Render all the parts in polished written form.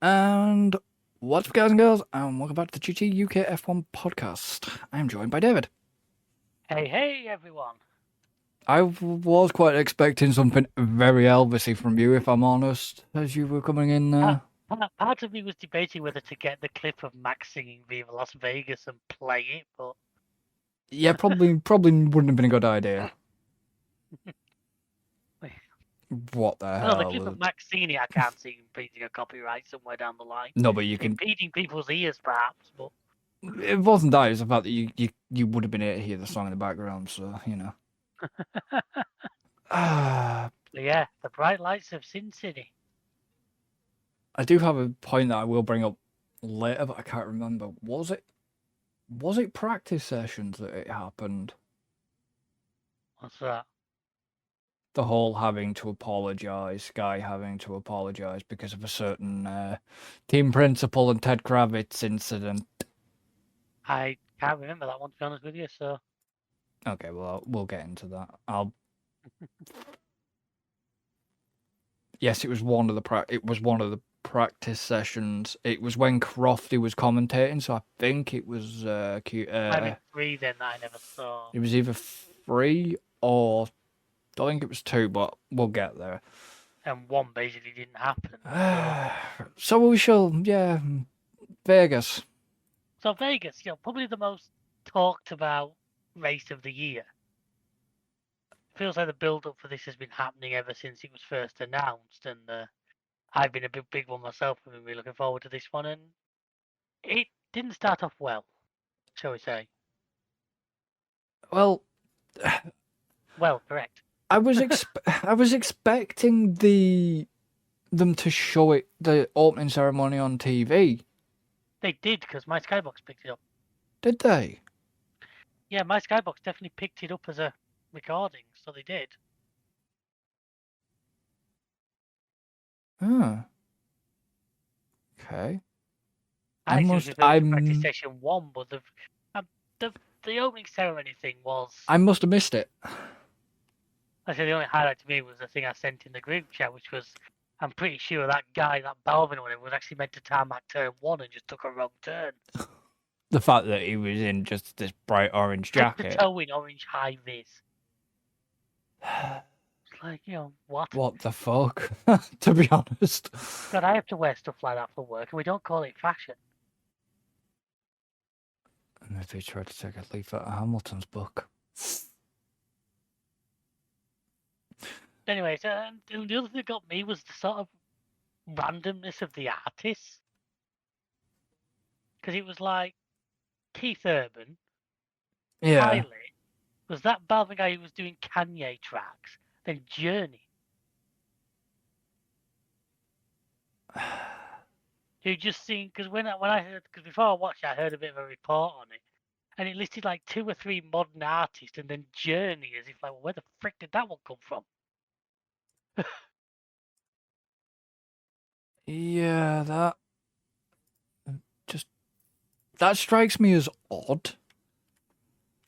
And what's up, guys and girls, and welcome back to the GT UK F1 podcast. I am joined by David. Hey, everyone. I was quite expecting something very Elvisy from you, if I'm honest, as you were coming in there. Part of me was debating whether to get the clip of Max singing Viva Las Vegas and play it, but Yeah, probably wouldn't have been a good idea. What the well, the hell? clip of Max singing it, I can't see impeding a copyright somewhere down the line. No, but you can. Impeding people's ears, perhaps, but It wasn't that. It's the fact that you would have been able to hear the song in the background, so you know. yeah, the bright lights of Sin City. I do have a point that I will bring up later, but I can't remember. Was it practice sessions that it happened? What's that? The whole having to apologise, Sky having to apologise because of a certain team principal and Ted Kravitz incident. I can't remember that one, to be honest with you, so... Okay, well, we'll get into that. Yes, it was one of the practice sessions. It was when Crofty was commentating, so I think it was I mean, 3 then that I never saw. It was either 3 or I think it was 2, but we'll get there. And 1 basically didn't happen. So we shall, Vegas. So Vegas, probably the most talked about race of the year. Feels like the build-up for this has been happening ever since it was first announced, and I've been a big one myself. I've been really looking forward to this one, and it didn't start off well, shall we say? Well, correct. I was expecting them to show it the opening ceremony on TV. They did, because my Skybox picked it up. Did they? Yeah, my Skybox definitely picked it up as a recording, so they did. Okay. I'm practice session 1, but the opening ceremony thing was... I must have missed it. I said the only highlight to me was the thing I sent in the group chat, which was, I'm pretty sure that guy, that Balvin or whatever, was actually meant to tarmac turn 1 and just took a wrong turn. The fact that he was in just this bright orange jacket. Head to toe in orange high vis. It's like, what? What the fuck? To be honest. God, I have to wear stuff like that for work, and we don't call it fashion. Maybe he tried to take a leaf out of Hamilton's book. Anyway, the other thing that got me was the sort of randomness of the artists. Because it was like Keith Urban, Pilot, was that Balvin guy who was doing Kanye tracks, then Journey. Who just seen, because when I heard, because before I watched it, I heard a bit of a report on it, and it listed like 2 or 3 modern artists, and then Journey, as if like, well, where the frick did that one come from? Yeah, that strikes me as odd.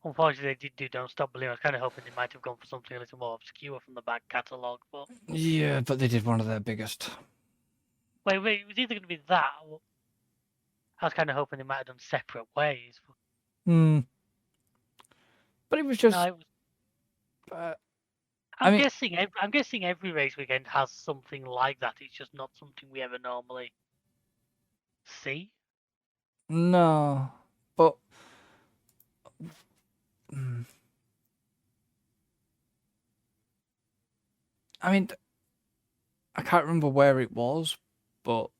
Unfortunately, they did do Don't Stop Believing. I was kind of hoping they might have gone for something a little more obscure from the back catalogue, but... Yeah, but they did one of their biggest. Wait, it was either going to be that, or... I was kind of hoping they might have done Separate Ways. But it was just... No, it was... I'm guessing every race weekend has something like that. It's just not something we ever normally see. No, but I mean, I can't remember where it was, but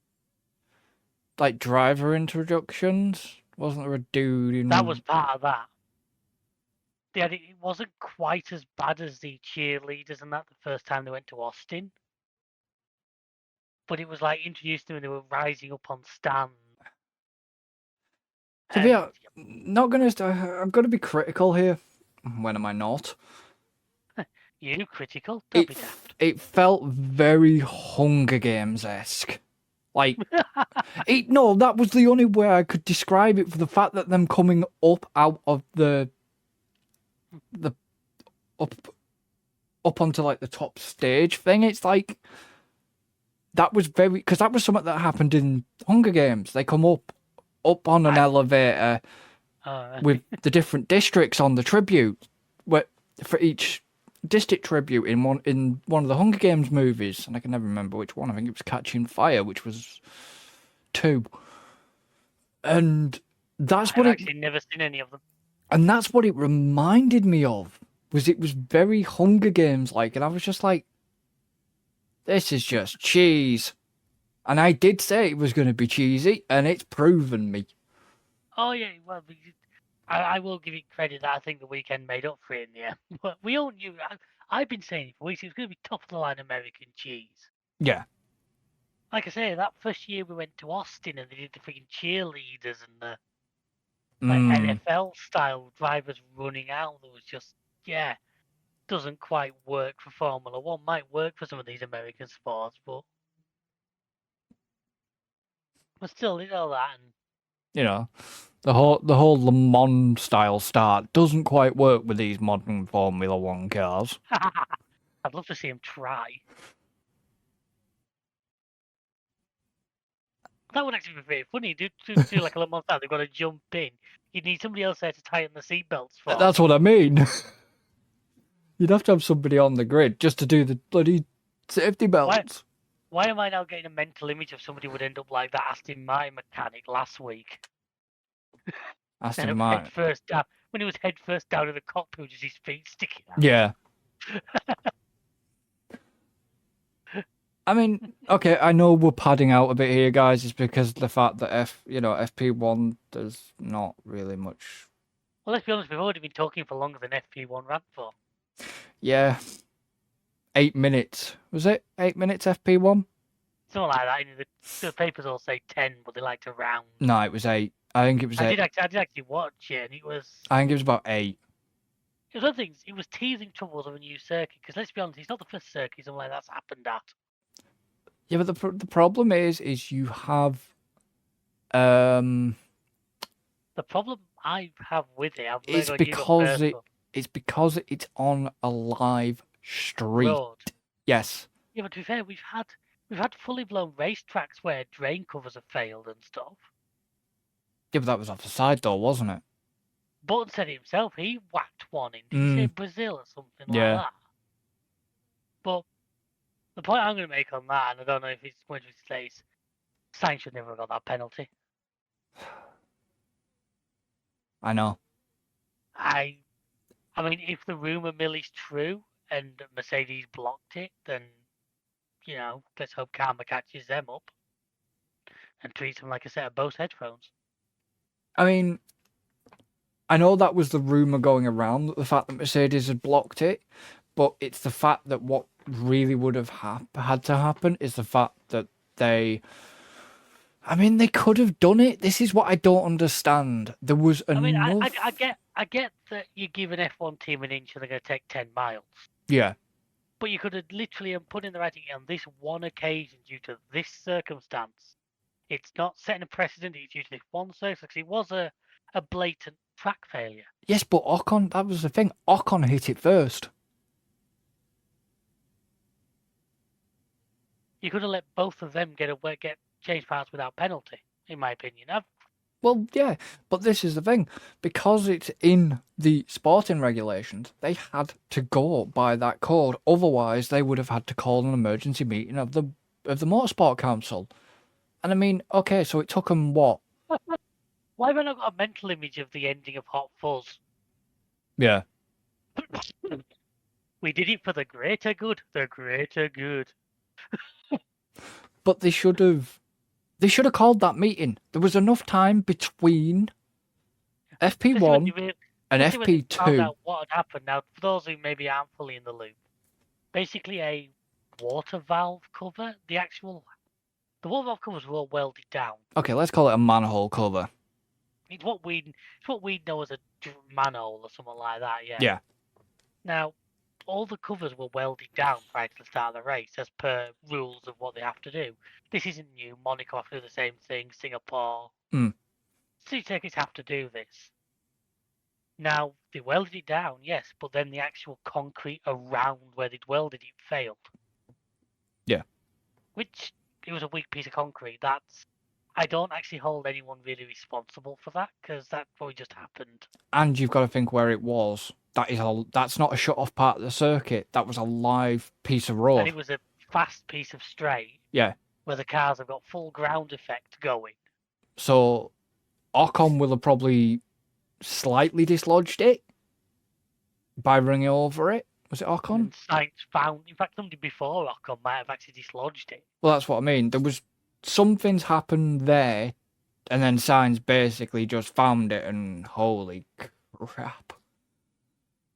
like driver introductions, wasn't there a dude in... That was part of that. Yeah, it wasn't quite as bad as the cheerleaders and that the first time they went to Austin. But it was like introduced them and they were rising up on stands. To be honest, I'm gonna be critical here. When am I not? You critical? Don't be daft. It felt very Hunger Games-esque. Like, no, that was the only way I could describe it, for the fact that them coming up out of the up onto like the top stage thing. It's like that was very because that was something that happened in Hunger Games. They come up on an elevator with the different districts on the tribute, where for each district tribute in one of the Hunger Games movies, and I can never remember which one. I think it was Catching Fire, which was 2, and that's what I've it. actually never seen any of them. And that's what it reminded me of. It was very Hunger Games like, and I was just like, this is just cheese. And I did say it was going to be cheesy, and it's proven me. Oh yeah, well, I will give it credit that I think the weekend made up for it in the end. But we all knew. I've been saying it for weeks. It was going to be top of the line American cheese. Yeah. Like I say, that first year we went to Austin and they did the freaking cheerleaders and the NFL style drivers running out. There was just doesn't quite work for Formula One. Might work for some of these American sports, but still, you know that. And You know, the whole Le Mans style start doesn't quite work with these modern Formula One cars. I'd love to see him try. That would actually be very funny. Do like a Le Mans style. They've got to jump in. You'd need somebody else there to tighten the seatbelts for. That's what I mean. You'd have to have somebody on the grid just to do the bloody safety belts. Why am I now getting a mental image of somebody would end up like that Aston Martin mechanic last week? Aston Martin. When he was head first down in the cockpit with just his feet sticking out. Yeah. I mean, okay, I know we're padding out a bit here, guys. It's because of the fact that FP1, there's not really much. Well, let's be honest, we've already been talking for longer than FP1 ran for. Yeah. 8 minutes. Was it 8 minutes FP1? Something like that. The papers all say 10, but they like to round. No, it was 8. I think it was 8. I did actually watch it, and it was. I think it was about 8. It was one thing. It was teasing troubles of a new circuit, because let's be honest, it's not the first circuit something like that's happened at. Yeah, but the problem is you have. The problem I have with it, it's because it's on a live street. Road. Yes. Yeah, but to be fair, we've had fully blown racetracks where drain covers have failed and stuff. Yeah, but that was off the side though, wasn't it? Button said it himself. He whacked one in. Did he say Brazil or something like that? But the point I'm going to make on that, and I don't know if it's going to say, is Sainz should never have got that penalty. I know. I mean, if the rumour mill is true and Mercedes blocked it, then, let's hope karma catches them up and treats them like a set of Bose headphones. I mean, I know that was the rumour going around, the fact that Mercedes had blocked it, but it's the fact that what really would have had to happen is the fact that they could have done it. This is what I don't understand. There was enough... I mean, I get that you give an F1 team an inch and they're going to take 10 miles. Yeah. But you could have literally put in the writing on this one occasion due to this circumstance. It's not setting a precedent, it's due to this one circumstance. It was a blatant track failure. Yes, but Ocon, that was the thing. Ocon hit it first. You could have let both of them get change parts without penalty, in my opinion. Well, yeah, but this is the thing. Because it's in the sporting regulations, they had to go by that code. Otherwise, they would have had to call an emergency meeting of the Motorsport Council. And I mean, okay, so it took them what? Why have I not got a mental image of the ending of Hot Fuzz? Yeah. We did it for the greater good. The greater good. But they should have called that meeting. There was enough time between FP1 and FP2. Found out what had happened. Now, for those who maybe aren't fully in the loop, basically a water valve cover. The water valve covers were all welded down. Okay, let's call it a manhole cover. It's what we know as a manhole or something like that. Yeah. Yeah. Now, all the covers were welded down prior to the start of the race, as per rules of what they have to do. This isn't new. Monaco have to do the same thing. Singapore. City circuits have to do this. Now, they welded it down, yes, but then the actual concrete around where they'd welded it failed. Yeah. Which it was a weak piece of concrete. I don't actually hold anyone really responsible for that because that probably just happened. And you've got to think where it was. That's not a shut off part of the circuit. That was a live piece of road. And it was a fast piece of straight. Yeah. Where the cars have got full ground effect going. So Ocon will have probably slightly dislodged it by running over it. Was it Ocon? And Sainz found, in fact, somebody before Ocon might have actually dislodged it. Well, that's what I mean. There was something's happened there, and then Sainz basically just found it, and holy crap.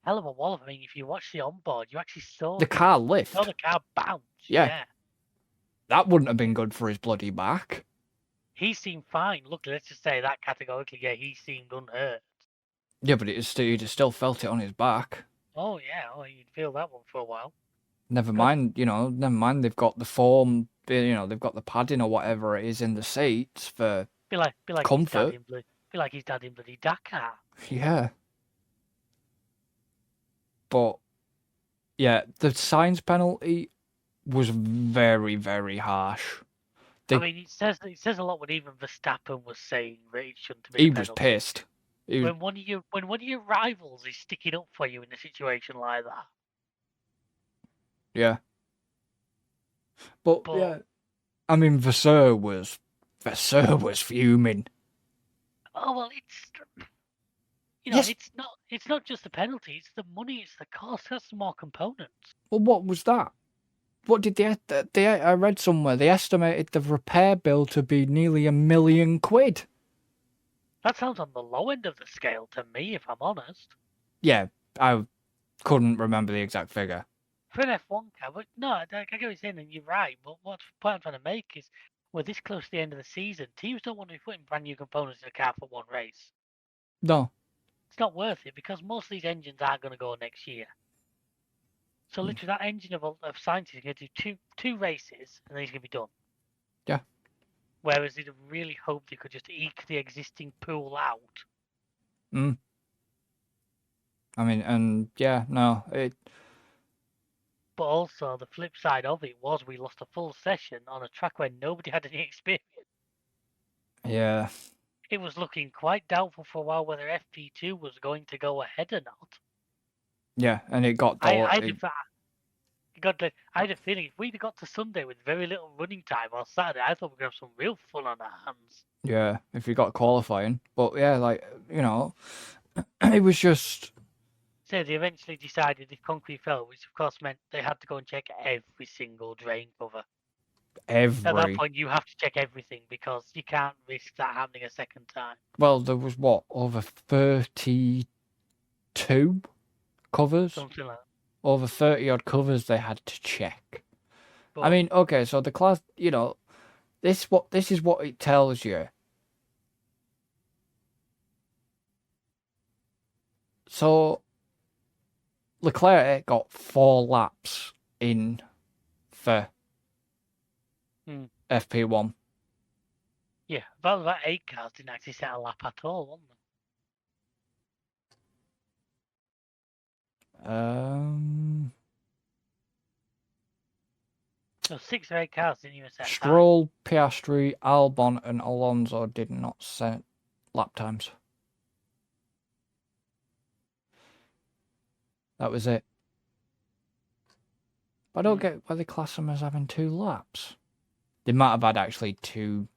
Hell of a wallop. I mean, if you watch the onboard, you actually saw the car lift. You saw the car bounce. Yeah. That wouldn't have been good for his bloody back. He seemed fine. Look, let's just say that categorically, yeah, he seemed unhurt. Yeah, but he'd have still felt it on his back. Oh, yeah. Oh, you'd feel that one for a while. Never mind, they've got the foam, they've got the padding or whatever it is in the seats for be like comfort. Be like his dad in bloody Dakar. Yeah. But, yeah, the Sainz penalty was very, very harsh. I mean, it says a lot when even Verstappen was saying that it shouldn't have been. He was pissed. When one of your rivals is sticking up for you in a situation like that. Yeah. But yeah, I mean, Vasseur was fuming. Oh well, it's not just the penalty; it's the money, it's the cost. That's more components. Well, what was that? What did I read somewhere they estimated the repair bill to be nearly £1 million. That sounds on the low end of the scale to me, if I'm honest. Yeah, I couldn't remember the exact figure. For an F1 car, but no, I get what you're saying, and you're right. But what point I'm trying to make is, we're this close to the end of the season. Teams don't want to be putting brand new components in a car for one race. No. It's not worth it because most of these engines aren't going to go next year. So literally, that engine of science is going to do two races, and then he's going to be done. Yeah. Whereas they'd really hoped they could just eke the existing pool out. I mean, and yeah, no, it. But also, the flip side of it was we lost a full session on a track where nobody had any experience. Yeah. It was looking quite doubtful for a while whether FP2 was going to go ahead or not. Yeah, and it got. I had a feeling if we'd got to Sunday with very little running time on Saturday, I thought we'd have some real fun on our hands. Yeah, if we got qualifying. But yeah, it was just. So they eventually decided if concrete fell, which of course meant they had to go and check every single drain cover. At that point, you have to check everything because you can't risk that happening a second time. Well, there was over 32 covers? Something like that. Over 30 odd covers they had to check. But, I mean, okay, so the class, this is what it tells you. So Leclerc got 4 laps in for FP1. Yeah, about 8 cars didn't actually set a lap at all, wasn't there? So 6 or 8 cars didn't even set Stroll, Piastri, Albon, and Alonso did not set lap times. That was it. I don't get why they class them as having 2 laps. They might have had actually 2.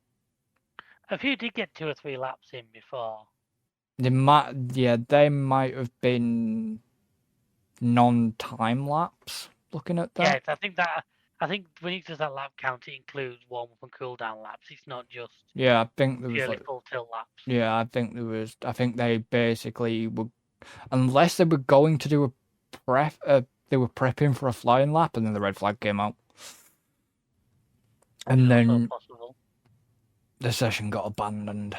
A few did get 2 or 3 laps in before. They might have been non-time laps. Looking at that. Yeah, I think when it does that lap count, it includes warm up and cool down laps. It's not just. Yeah, I think there was purely full tilt laps. Yeah, I think there was. I think they basically were, unless they were going to do a prep. They were prepping for a flying lap, and then the red flag came out, and then the session got abandoned.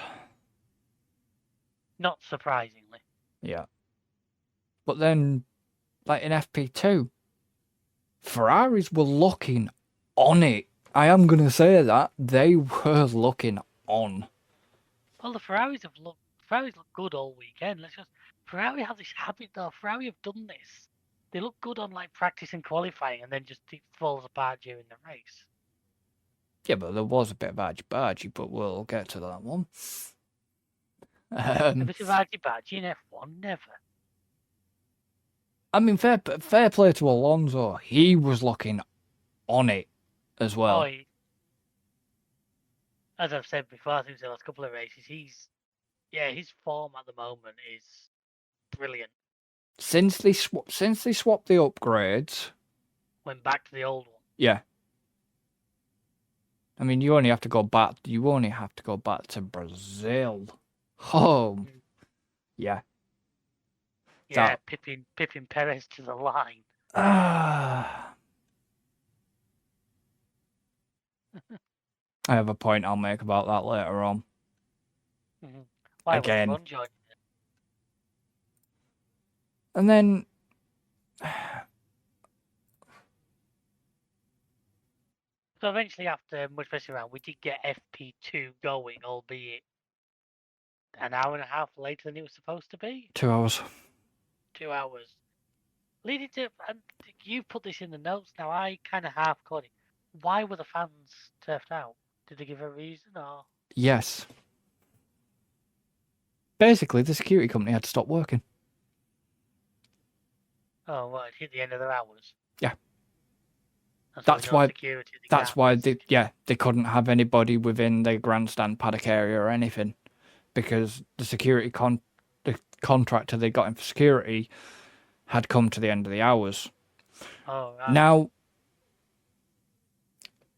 Not surprisingly. Yeah, but then, like in FP2, Ferraris were looking on it. I am going to say that they were looking on. Well, the Ferraris look good all weekend. Ferrari have this habit though. Ferrari have done this. They look good on like practice and qualifying, and then just it falls apart during the race. Yeah, but there was a bit of argy-bargy, but we'll get to that one. A bit of argy-bargy in F1, never. I mean, fair play to Alonso. He was looking on it as well. As I've said before, I think the last couple of races, his form at the moment is brilliant. Since they swapped the upgrades, went back to the old one. Yeah. I mean, you only have to go back to Brazil. Oh, yeah. Yeah, Pippin Perez to the line. I have a point I'll make about that later on. Why Again. was Ron joining it? And then so eventually, after much messing around, we did get FP2 going, albeit an hour and a half later than it was supposed to be. 2 hours. 2 hours. Leading to, and you put this in the notes now, I kind of half caught it. Why were the fans turfed out? Did they give a reason or? Yes. Basically, the security company had to stop working. Oh, well, it hit the end of their hours. Yeah. That's why they couldn't have anybody within the grandstand paddock area or anything, because the security the contractor they got in for security had come to the end of the hours. Oh, right. Now,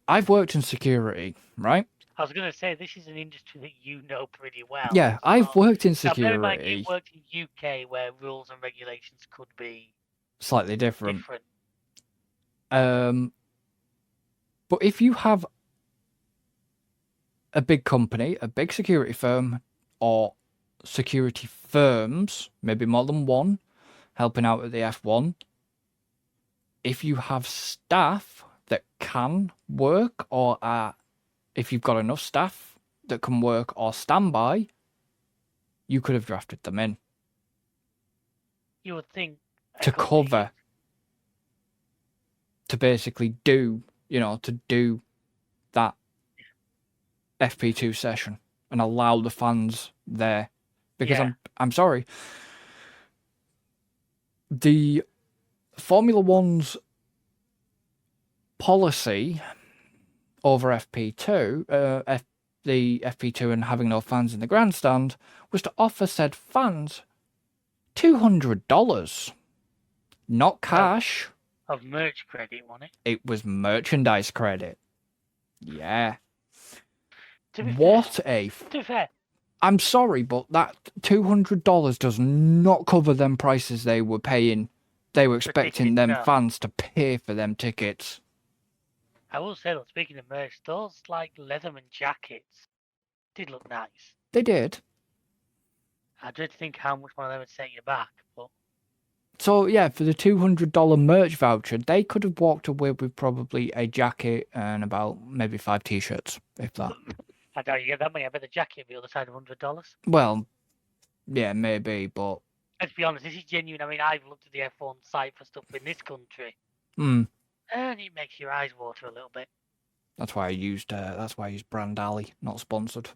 I've worked in security, right? I was going to say, this is an industry that you know pretty well. Yeah, I've worked in security. Now, bear in mind, you worked in UK where rules and regulations could be slightly different. But if you have a big company, a big security firm, or security firms, maybe more than one, helping out at the F1, if you have staff that can work, or if you've got enough staff that can work or stand by, you could have drafted them in. You would think. To cover. To basically do that FP2 session and allow the fans there. Because I'm sorry, the Formula One's policy over FP2, the FP2 and having no fans in the grandstand, was to offer said fans $200, not cash. Of merch credit, wasn't it? It was merchandise credit. Yeah. To be fair. I'm sorry, but that $200 does not cover them prices they were paying. They were expecting them fans to pay for them tickets. I will say, though, speaking of merch, those like Leatherman jackets did look nice. They did. I dread to think how much one of them would set you back, but. So, yeah, for the $200 merch voucher, they could have walked away with probably a jacket and about maybe 5 t-shirts, if that. I doubt you get that money. I bet the jacket would be on the side of $100. Well, yeah, maybe, but... Let's be honest, this is genuine. I mean, I've looked at the F1 site for stuff in this country. And it makes your eyes water a little bit. That's why I used Brand Alley, not sponsored.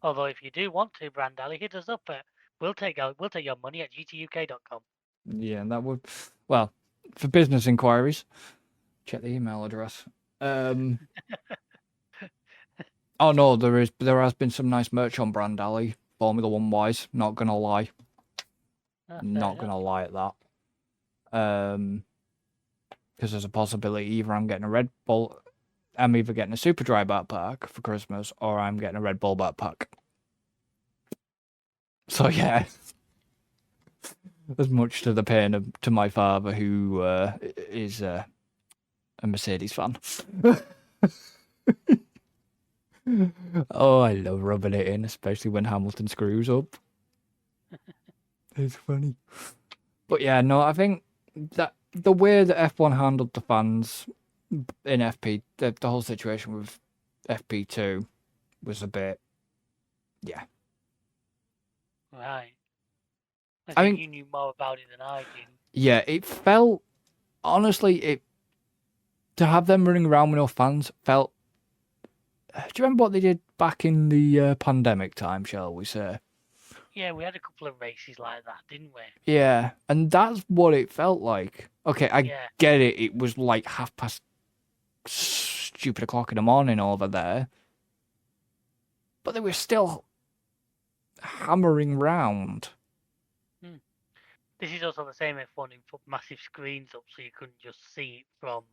Although, if you do want to, Brand Alley, hit us up at... We'll take your money at gtuk.com. Yeah, that would... Well, for business inquiries, check the email address. Oh no, there has been some nice merch on Brand Alley, Formula One wise. Not gonna lie, not gonna lie at that. Because there's a possibility either I'm getting a Red Bull, I'm either getting a Super Dry backpack for Christmas, or I'm getting a Red Bull backpack. So yeah, as much to the pain to my father, who is a Mercedes fan. Oh, I love rubbing it in, especially when Hamilton screws up. It's funny. But yeah, no, I think that the way that F1 handled the fans in FP, the whole situation with FP2 was a bit, yeah. Right. I think you knew more about it than I did. Yeah, it felt, honestly, to have them running around with no fans felt. Do you remember what they did back in the pandemic time, shall we say? Yeah, we had a couple of races like that, didn't we? Yeah, and that's what it felt like. Okay, I Yeah. get it. It was like o'clock in the morning over there, but they were still hammering round. This is also the same F1 and put massive screens up so you couldn't just see it from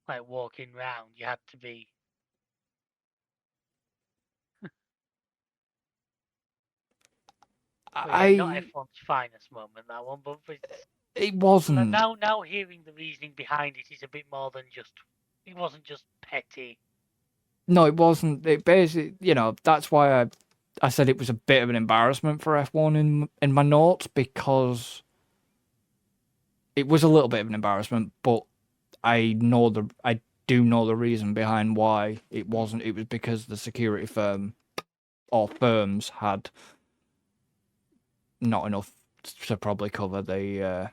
like walking round. You had to be. Not F1's finest moment, that one, but it wasn't. Now hearing the reasoning behind it is a bit more than just. It wasn't just petty. No, it wasn't. It basically, that's why I said it was a bit of an embarrassment for F1 in my notes, because it was a little bit of an embarrassment, but I do know the reason behind why it wasn't. It was because the security firm or firms had not enough to probably cover the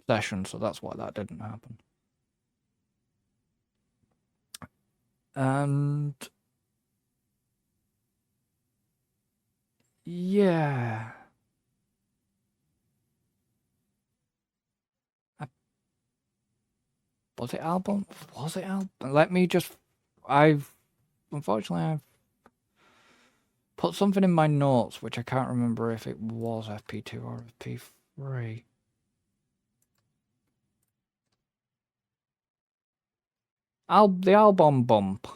session, so that's why that didn't happen. And yeah, was it Albon? Let me just. Unfortunately, I've put something in my notes which I can't remember if it was FP2 or FP3. The Albon bump.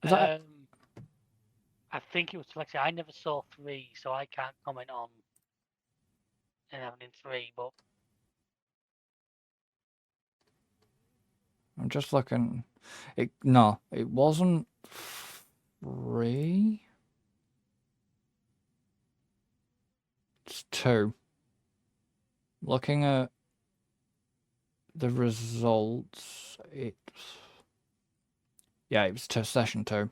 Is that? I think it was selected. I never saw 3, so I can't comment on it happening 3. But I'm just looking. No, it wasn't 3. It's 2. Looking at the results, it was to session 2,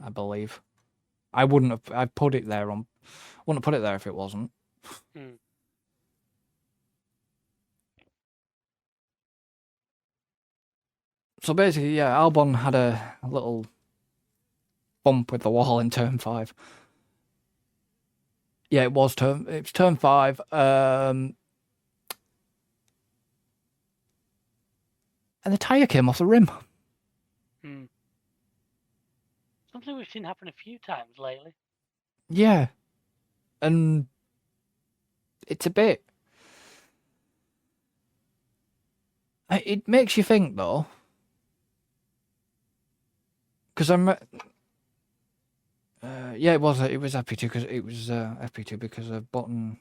I believe. I wouldn't have. I put it there on. Wouldn't have put it there if it wasn't. So basically, yeah, Albon had a little bump with the wall in turn 5. Yeah, it was turn 5. And the tyre came off the rim. Something we've seen happen a few times lately. Yeah. And it's a bit. It makes you think, though. Because it was FP2 because Button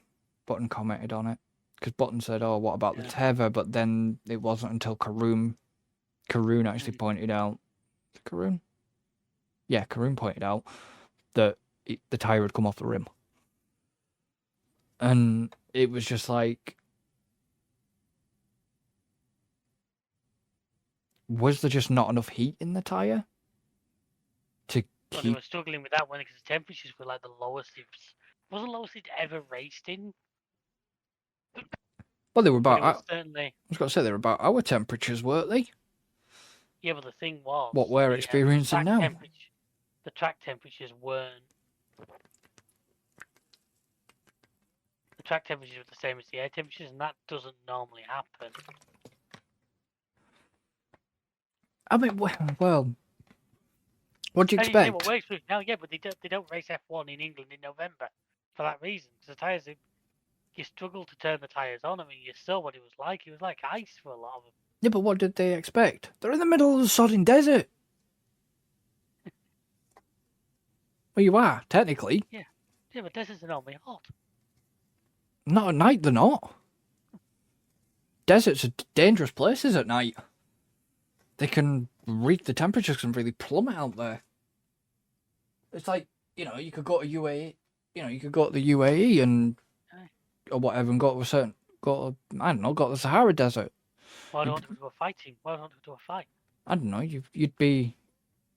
commented on it. Because Button said, "Oh, what about the tether?" But then it wasn't until Karoon actually pointed out. Karoon? Yeah, Karoon pointed out that the tyre had come off the rim. And it was just like, was there just not enough heat in the tyre to keep? They were struggling with that one because the temperatures were like the lowest. It wasn't the lowest it ever raced in. Well, they were about. Certainly. I was going to say they were about our temperatures, weren't they? Yeah, but the thing was, what we're experiencing now. The track temperatures weren't. The track temperatures were the same as the air temperatures, and that doesn't normally happen. I mean, well, what do you expect? Now, yeah, but they don't race F1 in England in November for that reason. Because the tyres, you struggle to turn the tyres on. I mean, you saw what it was like. It was like ice for a lot of them. Yeah, but what did they expect? They're in the middle of the sodding desert. Well, you are, technically. Yeah, but deserts are normally hot. Not at night, they're not. Deserts are dangerous places at night. The temperatures can really plummet out there. It's like, you could go to UAE, you could go to the UAE and or whatever and go to the Sahara Desert. Why don't we do a fighting? Why don't we do a fight? I don't know, you'd be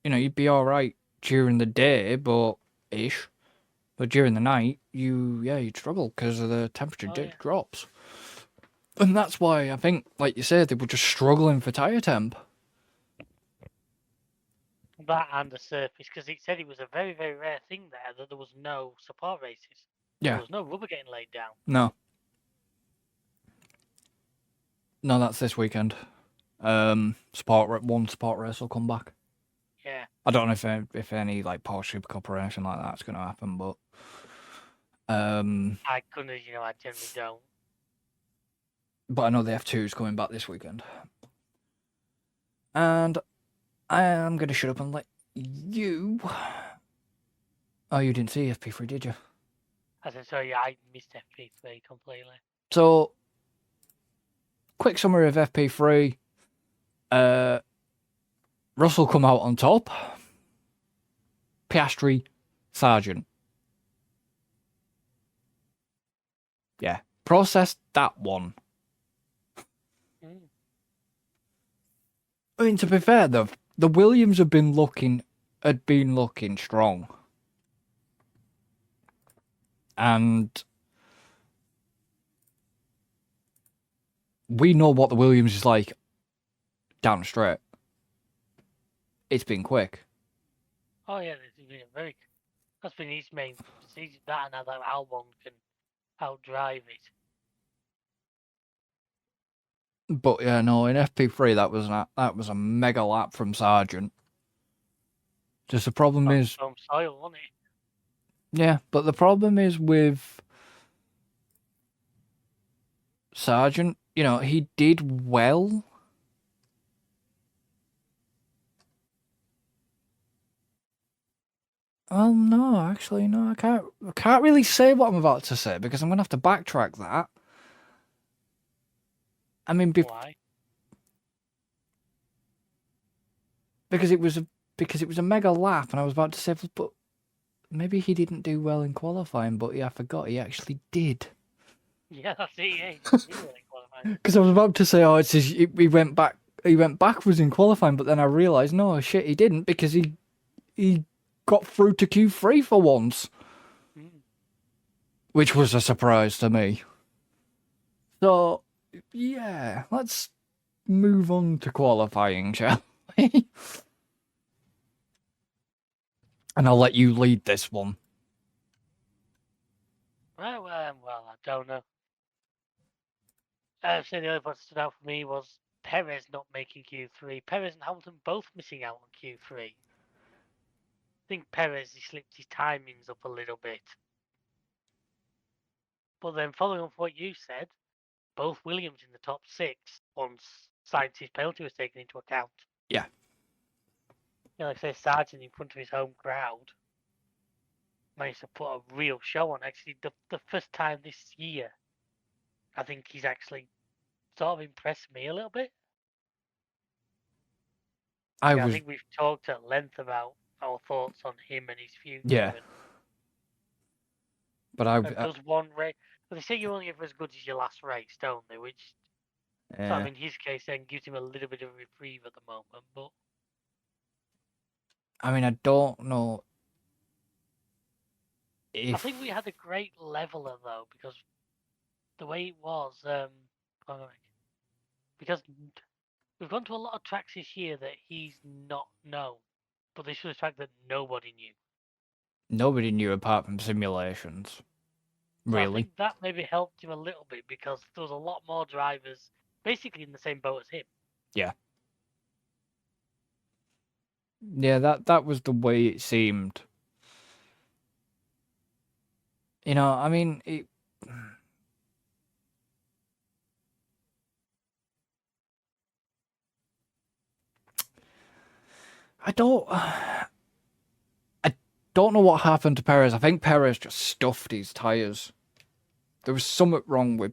alright during the day, but during the night, you'd struggle because of the temperature drops. And that's why I think, like you said, they were just struggling for tyre temp. That and the surface, because it said it was a very, very rare thing there that there was no support races. Yeah. There was no rubber getting laid down. No. No, that's this weekend. One support race will come back. Yeah. I don't know if any like Porsche Super Cup or anything like that's going to happen, but I couldn't, I generally don't. But I know the F2 is coming back this weekend, and I am going to shut up and let you. Oh, you didn't see FP3, did you? I said, sorry, I missed FP3 completely. So, quick summary of FP3. Russell come out on top. Piastri, Sargent. Yeah, process that one. I mean, to be fair, though, the Williams had been looking strong. And we know what the Williams is like down the straight. It's been quick. Oh, yeah, that's been his main season. That and how Albon can outdrive it. But yeah, no, in FP3 that was a mega lap from Sargent. Just the problem is from soil, wasn't it? Yeah, but the problem is with Sargent, he did well. No, actually, no, I can't really say what I'm about to say because I'm gonna have to backtrack that. I mean, why? Because it was a mega lap, and I was about to say, but maybe he didn't do well in qualifying. But yeah, I forgot he actually did. Yeah, that's it. Because I was about to say, he went backwards in qualifying, but then I realised, no, shit, he didn't because he got through to Q3 for once, which was a surprise to me. So, yeah, let's move on to qualifying, shall we? And I'll let you lead this one. Well, I don't know. I'd say the only one that stood out for me was Perez not making Q3. Perez and Hamilton both missing out on Q3. I think Perez, he slipped his timings up a little bit. But then following up what you said, both Williams in the top 6 once Sainz's penalty was taken into account. Yeah. Like I say, Sargent in front of his home crowd managed to put a real show on. Actually, the first time this year, I think he's actually sort of impressed me a little bit. I think we've talked at length about our thoughts on him and his future. Yeah. But does one race. But they say you're only ever as good as your last race, don't they? Which, so, I mean, his case then gives him a little bit of a reprieve at the moment. But I mean, I don't know if... I think we had a great leveler though, because the way it was, because we've gone to a lot of tracks this year that he's not known, but this was a track that nobody knew. Nobody knew apart from simulations. Really? So I think that maybe helped him a little bit because there was a lot more drivers basically in the same boat as him. Yeah. Yeah, that was the way it seemed. I mean, I don't know what happened to Perez. I think Perez just stuffed his tyres. There was something wrong with...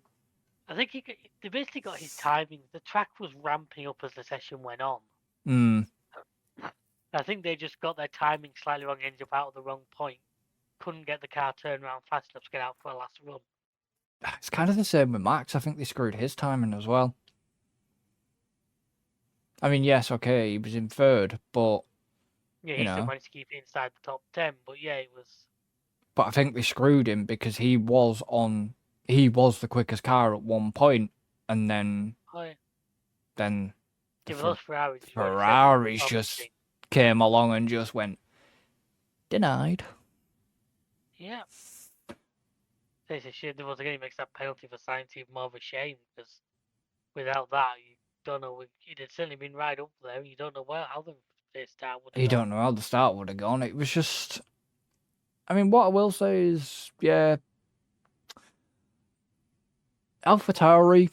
I think they basically got his timing. The track was ramping up as the session went on. I think they just got their timing slightly wrong, ended up out of the wrong point. Couldn't get the car turned around fast enough to get out for a last run. It's kind of the same with Max. I think they screwed his timing as well. I mean, yes, okay, he was in third, but... Yeah, he still managed to keep it inside the top 10, but yeah, it was... But I think they screwed him because he was the quickest car at one point. and then Oh, yeah. then the Yeah, but those Ferraris, you've already said they look Ferraris just promising. came along and just went denied. Yeah. It's a shame. Once again, it makes that penalty for science even more of a shame because without that, you don't know. It had certainly been right up there. You don't know how the start would have You gone. don't know how the start would have gone. It was just. I mean, what I will say is, yeah, AlphaTauri.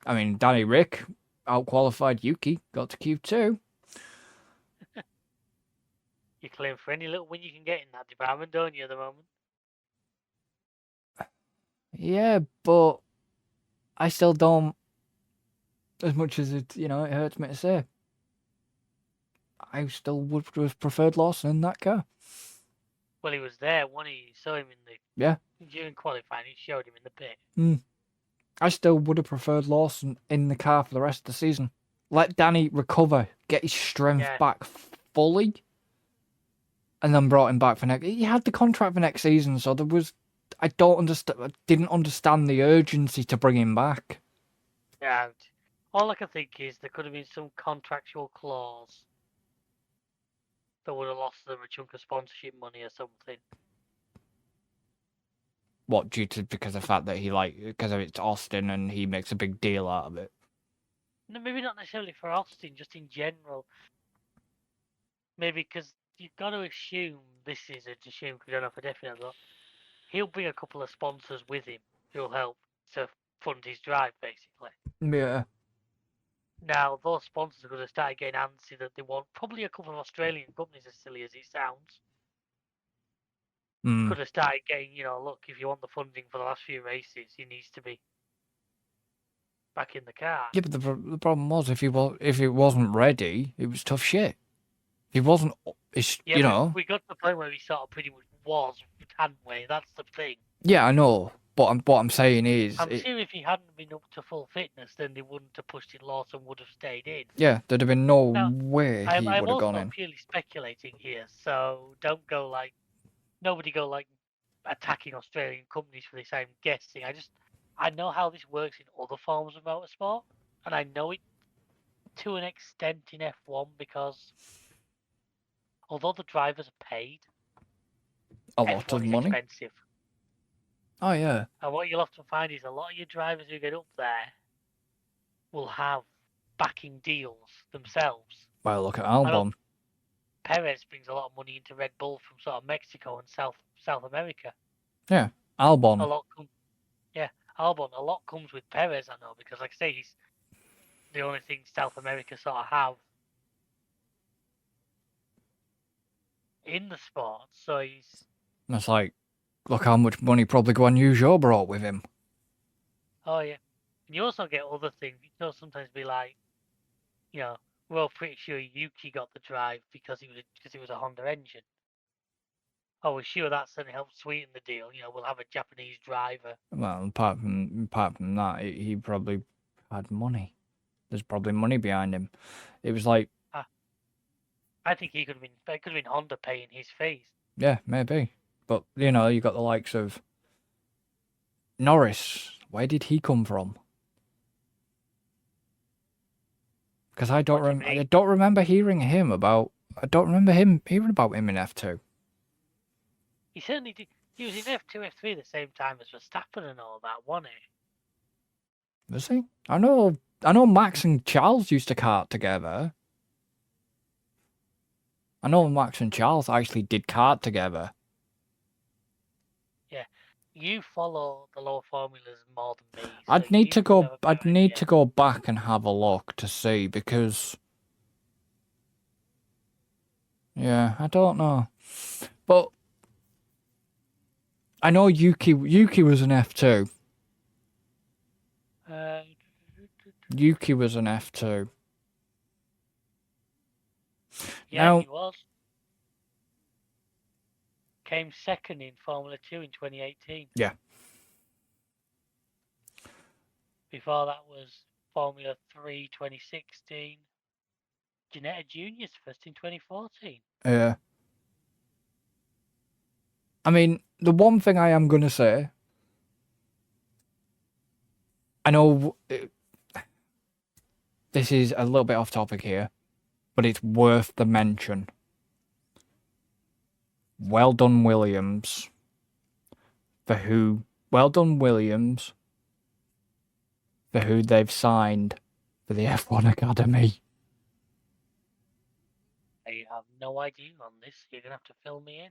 I mean, Danny Rick outqualified Yuki, got to Q2. You claim for any little win you can get in that department, don't you, at the moment? Yeah, but I still don't. As much as it hurts me to say, I still would have preferred Lawson in that car. Well, he was there, wasn't he? You saw him Yeah. during qualifying. He showed him in the pit. I still would have preferred Lawson in the car for the rest of the season. Let Danny recover, get his strength back fully, and then brought him back for next. He had the contract for next season, so there was. I didn't understand the urgency to bring him back. Yeah. All I can think is there could have been some contractual clause that would have lost them a chunk of sponsorship money or something. What, because of the fact that because of it's Austin and he makes a big deal out of it? No, maybe not necessarily for Austin, just in general. Maybe because you've got to assume this is a assume because we don't know for definite, but he'll bring a couple of sponsors with him who'll help to fund his drive, basically. Yeah. Now, those sponsors are going to start getting antsy that they want probably a couple of Australian companies, as silly as it sounds. Could have started getting, look, if you want the funding for the last few races, he needs to be back in the car. Yeah, but the problem was if it wasn't ready, it was tough shit. He wasn't. We got to the point where he sort of pretty much was, hadn't we? That's the thing. Yeah, I know. But what I'm saying is, I'm sure if he hadn't been up to full fitness, then they wouldn't have pushed it. Lawson would have stayed in. Yeah, there'd have been no way he I'm would have gone also in. purely speculating here, so nobody go attacking Australian companies for this. I'm guessing. I know how this works in other forms of motorsport, and I know it to an extent in F1 because although the drivers are paid, a lot F1 of is money. Expensive. Oh yeah. And what you'll often find is a lot of your drivers who get up there will have backing deals themselves. Well, look at Albon. Perez brings a lot of money into Red Bull from sort of Mexico and South America. Yeah, Albon. Albon. A lot comes with Perez, I know, because like I say, he's the only thing South America sort of have in the sport. So he's. That's like, look how much money probably Guan Yu Zhou brought with him. Oh yeah, and you also get other things. You'll sometimes be like, we're pretty sure Yuki got the drive because it was a Honda engine. Oh, we're sure that certainly helped sweeten the deal. We'll have a Japanese driver. Well, apart from that, he probably had money. There's probably money behind him. It was like. I think it could have been Honda paying his fees. Yeah, maybe. But you got the likes of Norris. Where did he come from? Because I don't remember hearing him about. I don't remember him hearing about him in F2. He certainly did. He was in F2, F3 at the same time as Verstappen and all that, wasn't he? Was he? I know Max and Charles used to kart together. I know Max and Charles actually did kart together. Yeah, you follow the lower formulas more than me. I'd need to go back and have a look to see because. Yeah, I don't know, but I know Yuki was an F2. Yuki was an F2. Yeah, now, he was. Came second in Formula 2 in 2018. Yeah. Before that was Formula 3 2016. Ginetta Junior's first in 2014. Yeah. I mean, the one thing I am going to say I know this is a little bit off topic here, but it's worth the mention. Well done, Williams. Well done, Williams, for who they've signed for the F1 Academy. I have no idea on this. You're gonna have to fill me in.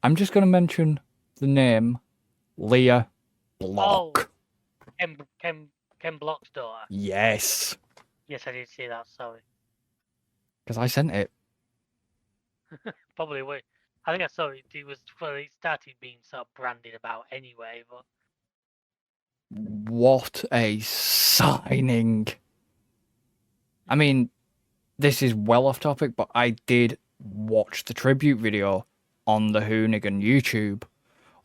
I'm just going to mention the name Leah Block. Oh, Ken Block's daughter. Yes. Yes, I did see that. Sorry. Because I sent it. Probably would. I think I saw it. It started being sort of branded about anyway, but What a signing. I mean, this is well off topic, but I did watch the tribute video on the Hoonigan YouTube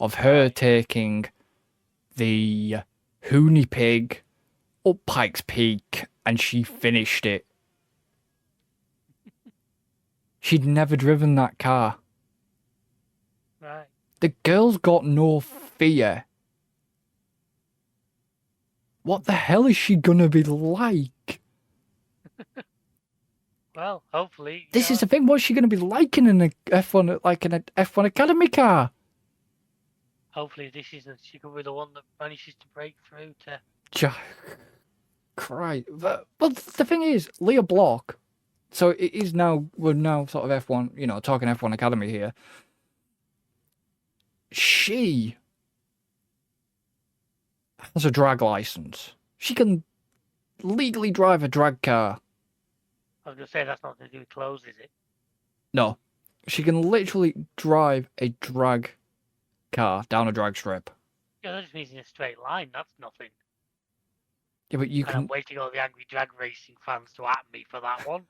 of her taking the Hooney Pig up Pikes Peak, and she finished it. She'd never driven that car. right. The girl's got no fear. What the hell is she gonna be like? Well, hopefully. This is the thing. What's she gonna be like in an F1, like in an F1 Academy car? Hopefully, this is she could be the one that manages to break through to. Christ. But the thing is, Leah Block. So it is now. We're now sort of F1. You know, talking F1 Academy here. She has a drag license. She can legally drive a drag car. I was gonna say that's not to do with clothes, is it? No, she can literally drive a drag car down a drag strip. Yeah, that just means in a straight line. That's nothing. Yeah, but you And can. I'm waiting all the angry drag racing fans to at me for that one.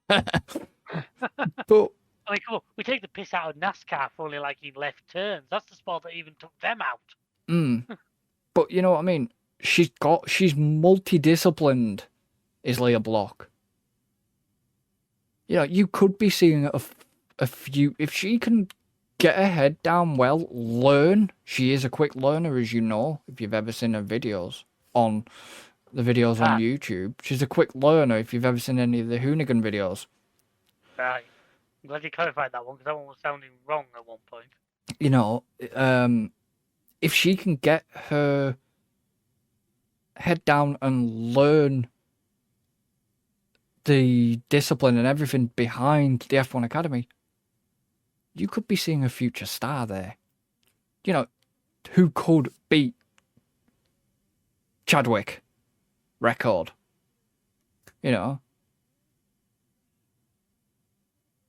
But I mean, come on, we take the piss out of NASCAR for only liking left turns. That's the sport that even took them out. But you know what I mean? She's multidisciplined, is Leah Block. You know, you could be seeing a few, if she can get her head down well, learn. She is a quick learner, as you know, if you've ever seen her videos on YouTube. She's a quick learner if you've ever seen any of the Hoonigan videos. Right. I'm glad you clarified that one because that one was sounding wrong at one point. You know, if she can get her head down and learn the discipline and everything behind the F1 Academy, you could be seeing a future star there. You know, who could beat Chadwick record? You know?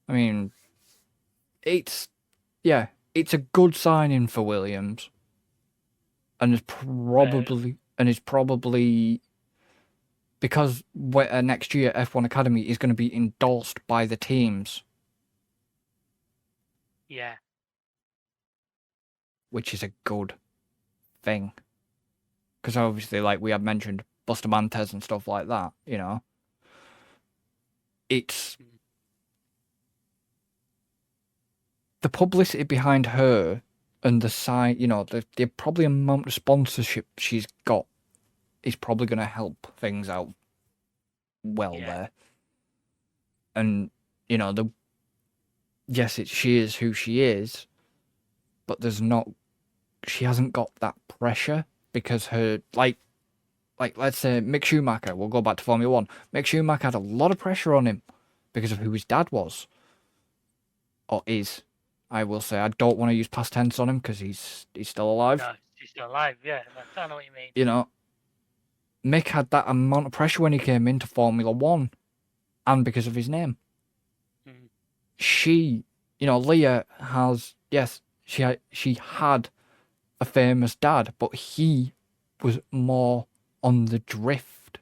I mean, it's a good signing for Williams. And it's probably because next year F1 Academy is going to be endorsed by the teams. Yeah. Which is a good thing. Because obviously, like we had mentioned, Bustamante and stuff like that, you know. It's the publicity behind her and the side, you know, the probably amount of sponsorship she's got is probably going to help things out there. And, you know, she is who she is, but she hasn't got that pressure because her, like let's say Mick Schumacher, we'll go back to Formula 1. Mick Schumacher had a lot of pressure on him because of who his dad was. Or is. I will say, I don't want to use past tense on him because he's still alive. No, he's still alive, yeah. I know what you mean. You know, Mick had that amount of pressure when he came into Formula 1 and because of his name. She, you know, Leah has, yes, she had a famous dad, but he was more on the drift.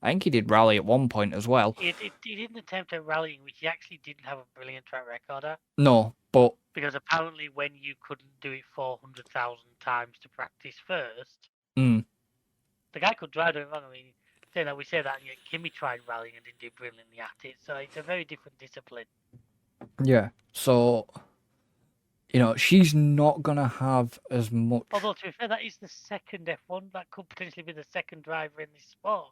I think he did rally at one point as well. He didn't attempt at rallying, which he actually didn't have a brilliant track record at. No, but... Because apparently when you couldn't do it 400,000 times to practice first, the guy could drive it wrong. I mean, we say that, Kimi tried rallying and didn't do brilliantly at it, so it's a very different discipline. Yeah, so... you know, she's not gonna have as much. Although, to be fair, that is the second F1. That could potentially be the second driver in this sport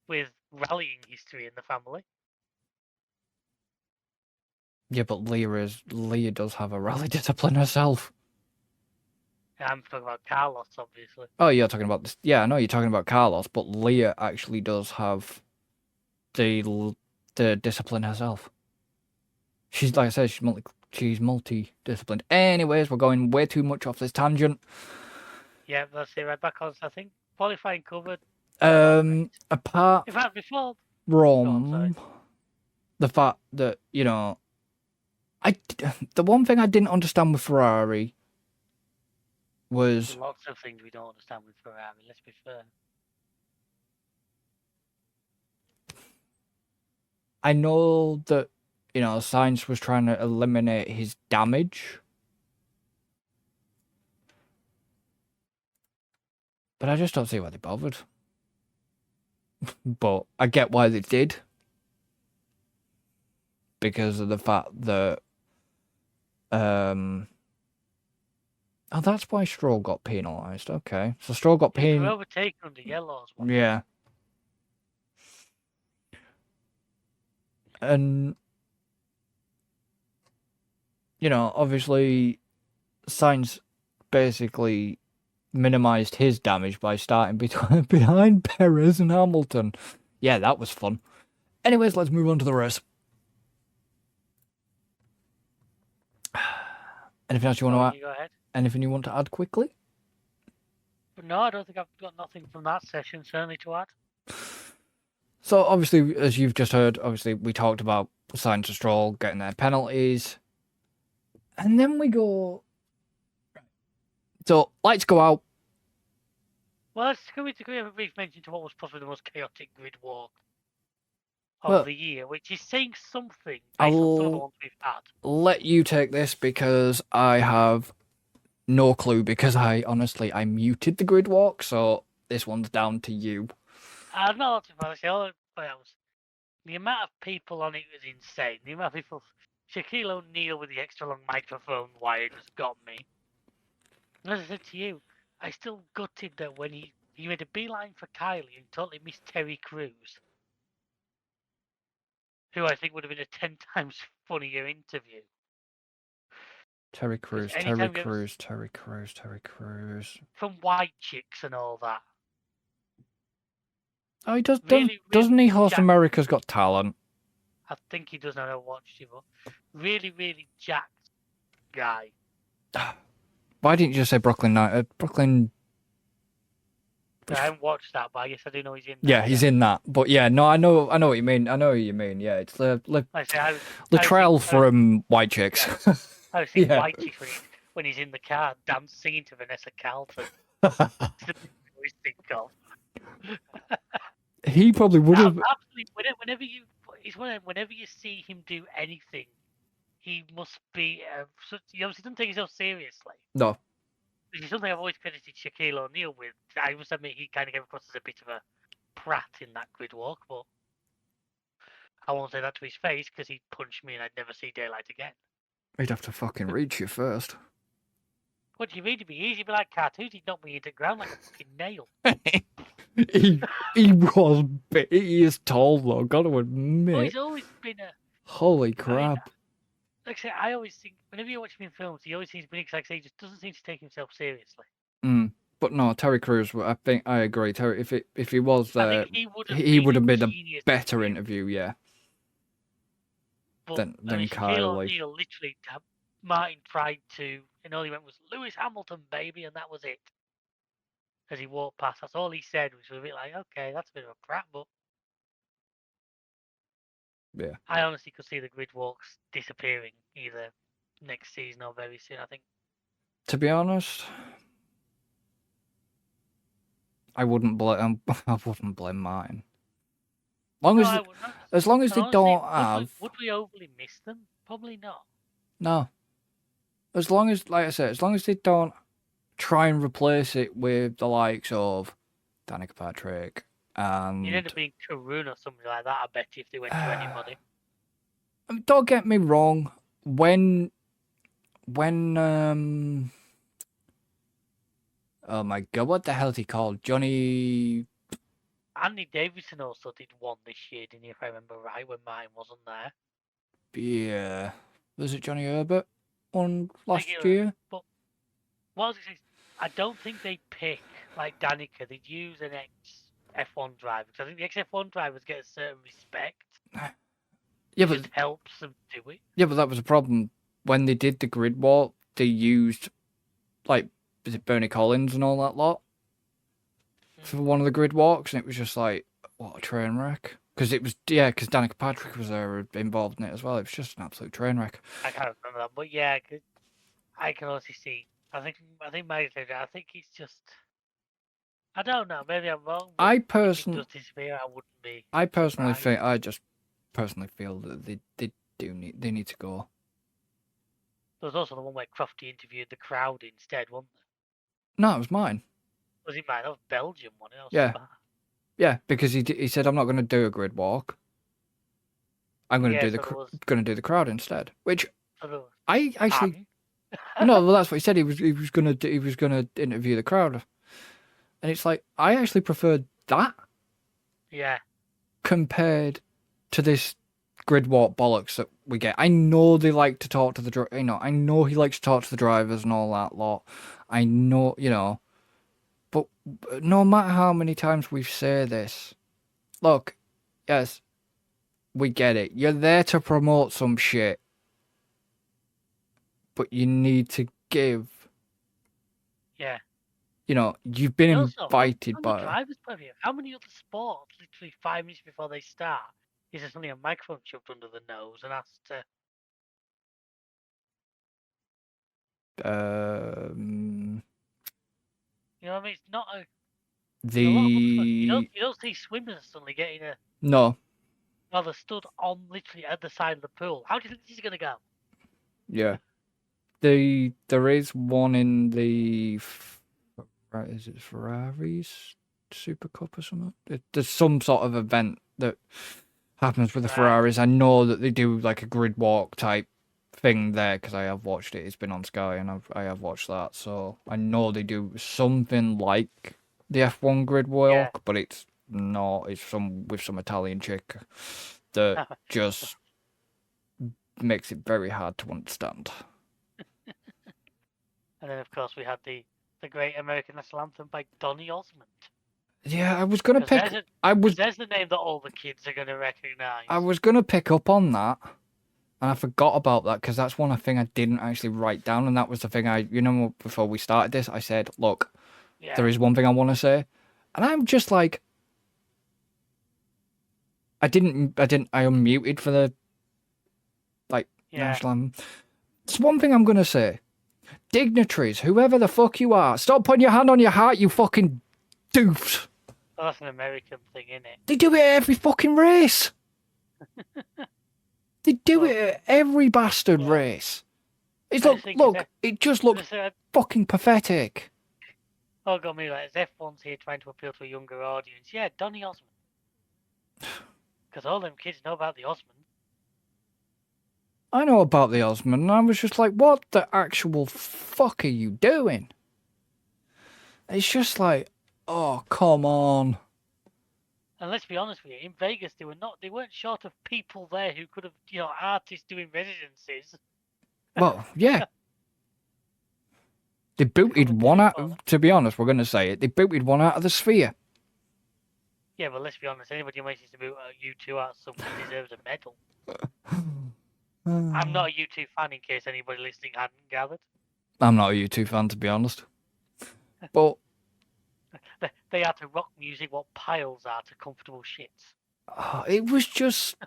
with rallying history in the family. Yeah, but Leah does have a rally discipline herself. I'm talking about Carlos, obviously. Oh, you're talking about this. Yeah, I know you're talking about Carlos, but Leah actually does have the discipline herself. She's, like I said, she's multi-disciplined. Anyways, we're going way too much off this tangent. Yeah, that's it. Right back on. I think qualifying covered. Apart In fact, before from the fact that, you know, the one thing I didn't understand with Ferrari was lots of things we don't understand with Ferrari. Let's be fair. I know that, you know, Sainz was trying to eliminate his damage. But I just don't see why they bothered. But I get why they did. Because of the fact that... Oh, that's why Stroll got penalised. Okay. So Stroll got penalised. He was overtaken under yellows. Yeah. And... You know, obviously, Sainz basically minimised his damage by starting behind Perez and Hamilton. Yeah, that was fun. Anyways, let's move on to the race. Anything else you want to add? Go ahead. Anything you want to add quickly? No, I don't think I've got nothing from that session, certainly, to add. So, obviously, as you've just heard, obviously, we talked about Sainz and Stroll getting their penalties. And then we go... So, lights go out. Well, let's go into a brief mention to what was possibly the most chaotic grid walk of the year, which is saying something based on some of the ones we've had. Let you take this because I have no clue, because I muted the grid walk, so this one's down to you. I'm not all the amount of people on it was insane. The amount of people... Shaquille O'Neal with the extra long microphone wire just got me. As I said to you, I still gutted that when he made a beeline for Kylie and totally missed Terry Crews, who I think would have been a 10 times funnier interview. Terry Crews. From White Chicks and all that. Oh, he does. Doesn't he host America's Got Talent? I think he does. I don't watch it, but really, really jacked guy. Why didn't you just say Brooklyn Night? Brooklyn. I haven't watched that, but I guess I do know he's in that. Yeah, he's in that. But yeah, no, I know what you mean. Yeah, it's Latrell from White Chicks. Yeah. I've seen White Chicks when he's in the car singing to Vanessa Carlton. He probably would have. Absolutely. Whenever you see him do anything, he must be. He obviously doesn't take himself seriously. No. Which is something I've always credited Shaquille O'Neal with. I must admit he kind of came across as a bit of a prat in that grid walk, but I won't say that to his face because he'd punch me and I'd never see daylight again. He'd have to fucking reach you first. What do you mean? It'd be easy, be like cartoons. He'd knock me into the ground like a fucking nail. He is tall though, gotta admit. Well, he's always been a... Holy crap. Like I say, I always think, whenever you watch him in films, he always seems to be, like I say, he just doesn't seem to take himself seriously. But no, Terry Crews, I think I agree. Terry, if he was there, he would have been a better interview, yeah. But, than Kylie. O'Neal literally, Martin tried to, and all he went was, Lewis Hamilton, baby, and that was it. As he walked past, that's all he said, which was a bit like, okay, that's a bit of a prat, but... Yeah. I honestly could see the grid walks disappearing either next season or very soon, I think. To be honest, I wouldn't blame mine. As long as they don't have... Would we overly miss them? Probably not. No. As long as, like I said, as long as they don't try and replace it with the likes of Danica Patrick and... You'd end up being Karun or something like that, I bet you, if they went to anybody. Don't get me wrong, when when oh my god, what the hell is he called? Johnny. Andy Davidson also did one this year, didn't he? If I remember right, when mine wasn't there. Yeah, was it Johnny Herbert on last Like, year? But what I was gonna say, I don't think they pick like Danica. They'd use an ex F1 driver because I think the ex F1 drivers get a certain respect. Yeah, It but just helps them do it. yeah, but that was a problem when they did the grid walk. They used like is it Bernie Collins and all that lot for one of the grid walks, and it was just like what a train wreck. Because it was because Danica Patrick was there involved in it as well. It was just an absolute train wreck. I can't remember that, but yeah, I can also see. I think my favorite. I think it's just. I don't know. Maybe I'm wrong. But I if it personally, does disappear, I wouldn't be. I personally surprised. think, I just personally feel that they need to go. There was also the one where Crofty interviewed the crowd instead, wasn't there? No, it was mine. Was it mine? That was Belgium, wasn't it? Yeah. Yeah, because he said I'm not going to do a grid walk. I'm going to do the crowd instead. Which I actually no, well that's what he said. He was going to interview the crowd, and it's like I actually preferred that. Yeah. Compared to this grid walk bollocks that we get. I know they like to talk to the I know he likes to talk to the drivers and all that lot. I know, but no matter how many times we say this, look, yes, we get it. You're there to promote some shit, but you need to give. Yeah. You've been invited by. The driver's point of view, how many other sports, literally 5 minutes before they start, is there suddenly a microphone shoved under the nose and asked to. You know what I mean? It's not a. You don't see swimmers suddenly getting a. No. Well, they're stood on literally at the side of the pool. How do you think this is going to go? Yeah. There is one in the. Is it Ferrari's Super Cup or something? There's some sort of event that happens with the Ferraris. I know that they do like a grid walk type thing there because I have watched it. It's been on Sky and I have watched that. So I know they do something like the F1 grid walk, but it's not. It's with some Italian chick that just makes it very hard to understand. And then, of course, we had the great American national anthem by Donny Osmond. Yeah, I was going to pick... There's the name that all the kids are going to recognise. I was going to pick up on that, and I forgot about that, because that's one thing I didn't actually write down, and that was the thing before we started this, I said, look, there is one thing I want to say, and I'm just like... I unmuted for the, national anthem. There's one thing I'm going to say. Dignitaries, whoever the fuck you are, stop putting your hand on your heart, you fucking doofs. Well, that's an American thing, isn't it? They do it at every fucking race. They do it at every bastard race. It just looks fucking pathetic. Oh, got me like, F1's here trying to appeal to a younger audience. Yeah, Donny Osmond. Because all them kids know about the Osmond. I know about the Osmond, and I was just like, what the actual fuck are you doing? It's just like, oh, come on. And let's be honest with you, in Vegas, they weren't short of people there who could have, artists doing residencies. Well, yeah. They booted one out, to be honest, we're going to say it, they booted one out of the Sphere. Yeah, but let's be honest, anybody who manages to boot U2 out of something deserves a medal. I'm not a U2 fan, in case anybody listening hadn't gathered. I'm not a U2 fan, to be honest. But they are to rock music what piles are to comfortable shits. It was just...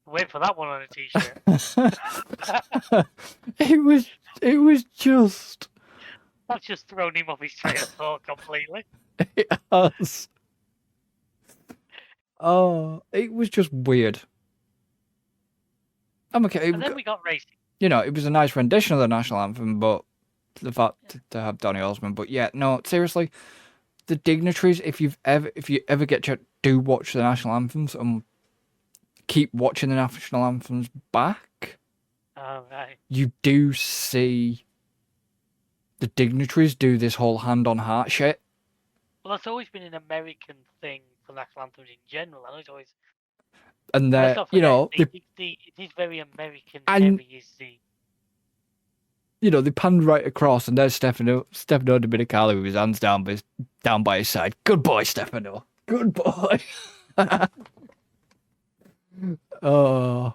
Wait for that one on a t-shirt. It was just... That's just thrown him off his train of thought completely. It has. Oh, it was just weird. I'm okay. And then we got racing. It was a nice rendition of the national anthem, but the fact to have Donny Osmond. But yeah, no, seriously, the dignitaries. If you ever get to do watch the national anthems and keep watching the national anthems back, Oh, right. you do see the dignitaries do this whole hand on heart shit. Well, that's always been an American thing for national anthems in general. I know it's always. And Let's they're, not forget, it is very American and heavy. Is the they panned right across, and there's Stefano Dominicali with his hands down by his side. Good boy, Stefano. Good boy. Oh,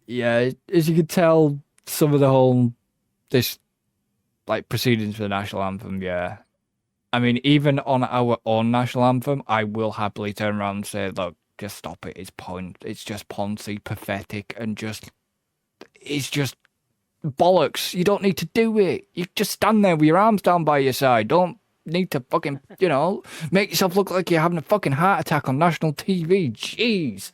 yeah. As you can tell, some of the whole this like proceedings for the national anthem. Yeah, I mean, even on our own national anthem, I will happily turn around and say, "Look, just stop it. It's just poncy, pathetic, and it's just bollocks. You don't need to do it. You just stand there with your arms down by your side. Don't need to fucking, make yourself look like you're having a fucking heart attack on national TV. Jeez."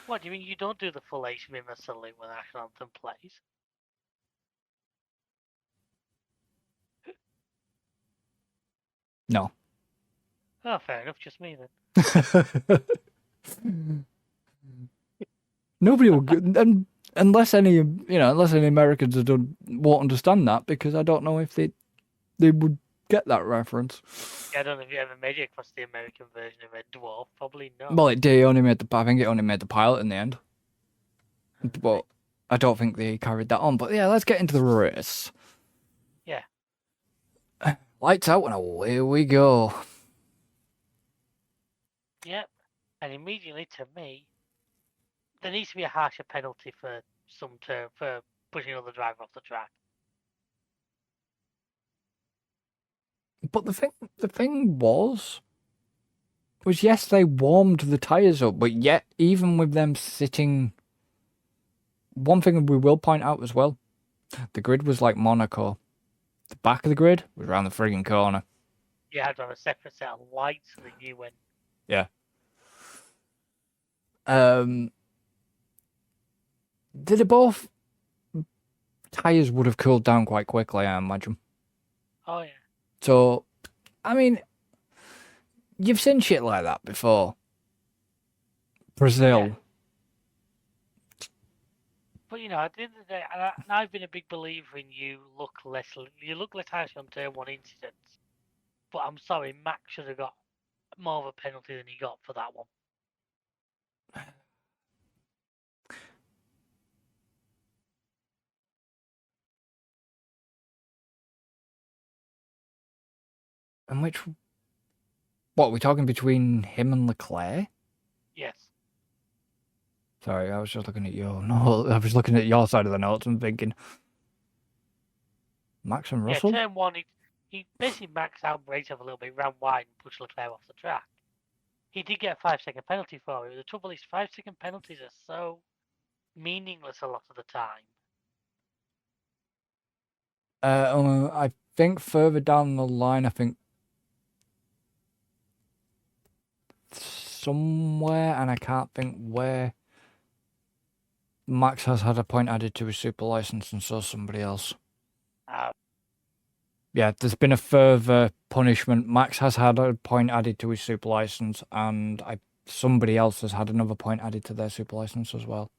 what do you mean? You don't do the full HMM salute when the national anthem plays? No. Oh, fair enough. Just me then. Nobody will, and unless any Americans won't understand that, because I don't know if they would get that reference. Yeah, I don't know if you ever made it across the American version of Red Dwarf. Probably not. Well, it did. I think it only made the pilot in the end, but I don't think they carried that on. But yeah, let's get into the race. Yeah. Lights out and away we go. Yep. And immediately to me, there needs to be a harsher penalty for for pushing another driver off the track. But the thing was yes, they warmed the tyres up, but yet even with them sitting, one thing we will point out as well, the grid was like Monaco. The back of the grid was around the frigging corner. You had to have a separate set of lights so they knew when. Yeah. Did it both? Tyres would have cooled down quite quickly, I imagine. Oh yeah. So, I mean, you've seen shit like that before. Brazil. Yeah. But at the end of the day, and I've been a big believer in you look less harsh on turn one incidents. But I'm sorry, Max should have got more of a penalty than he got for that one. And what are we talking between him and Leclerc? Yes. Sorry, I was just looking at I was looking at your side of the notes and thinking, Max and Russell? Yeah, turn one, he basically maxed out Brayton a little bit, ran wide and pushed Leclerc off the track. He did get a 5-second penalty for it. The trouble is 5-second penalties are so meaningless a lot of the time. I think further down the line, I think somewhere, and I can't think where, Max has had a point added to his super license, and so somebody else. Yeah, there's been a further punishment. Max has had a point added to his super license, and somebody else has had another point added to their super license as well.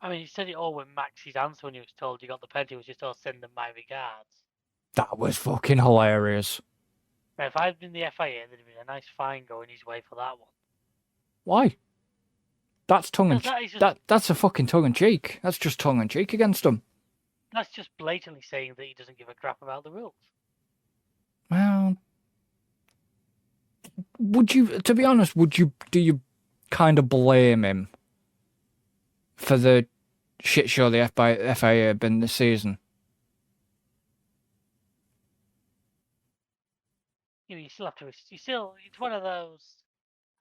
I mean, he said it all with Max's answer when he was told he got the penalty, was just, send them my regards. That was fucking hilarious. Now, if I'd been the FIA, there'd have been a nice fine going his way for that one. Why? That's that's a fucking tongue in cheek. That's just tongue in cheek against him. That's just blatantly saying that he doesn't give a crap about the rules. Well, to be honest, do you kind of blame him for the shit show the FIA have been this season? You still have to. It's one of those.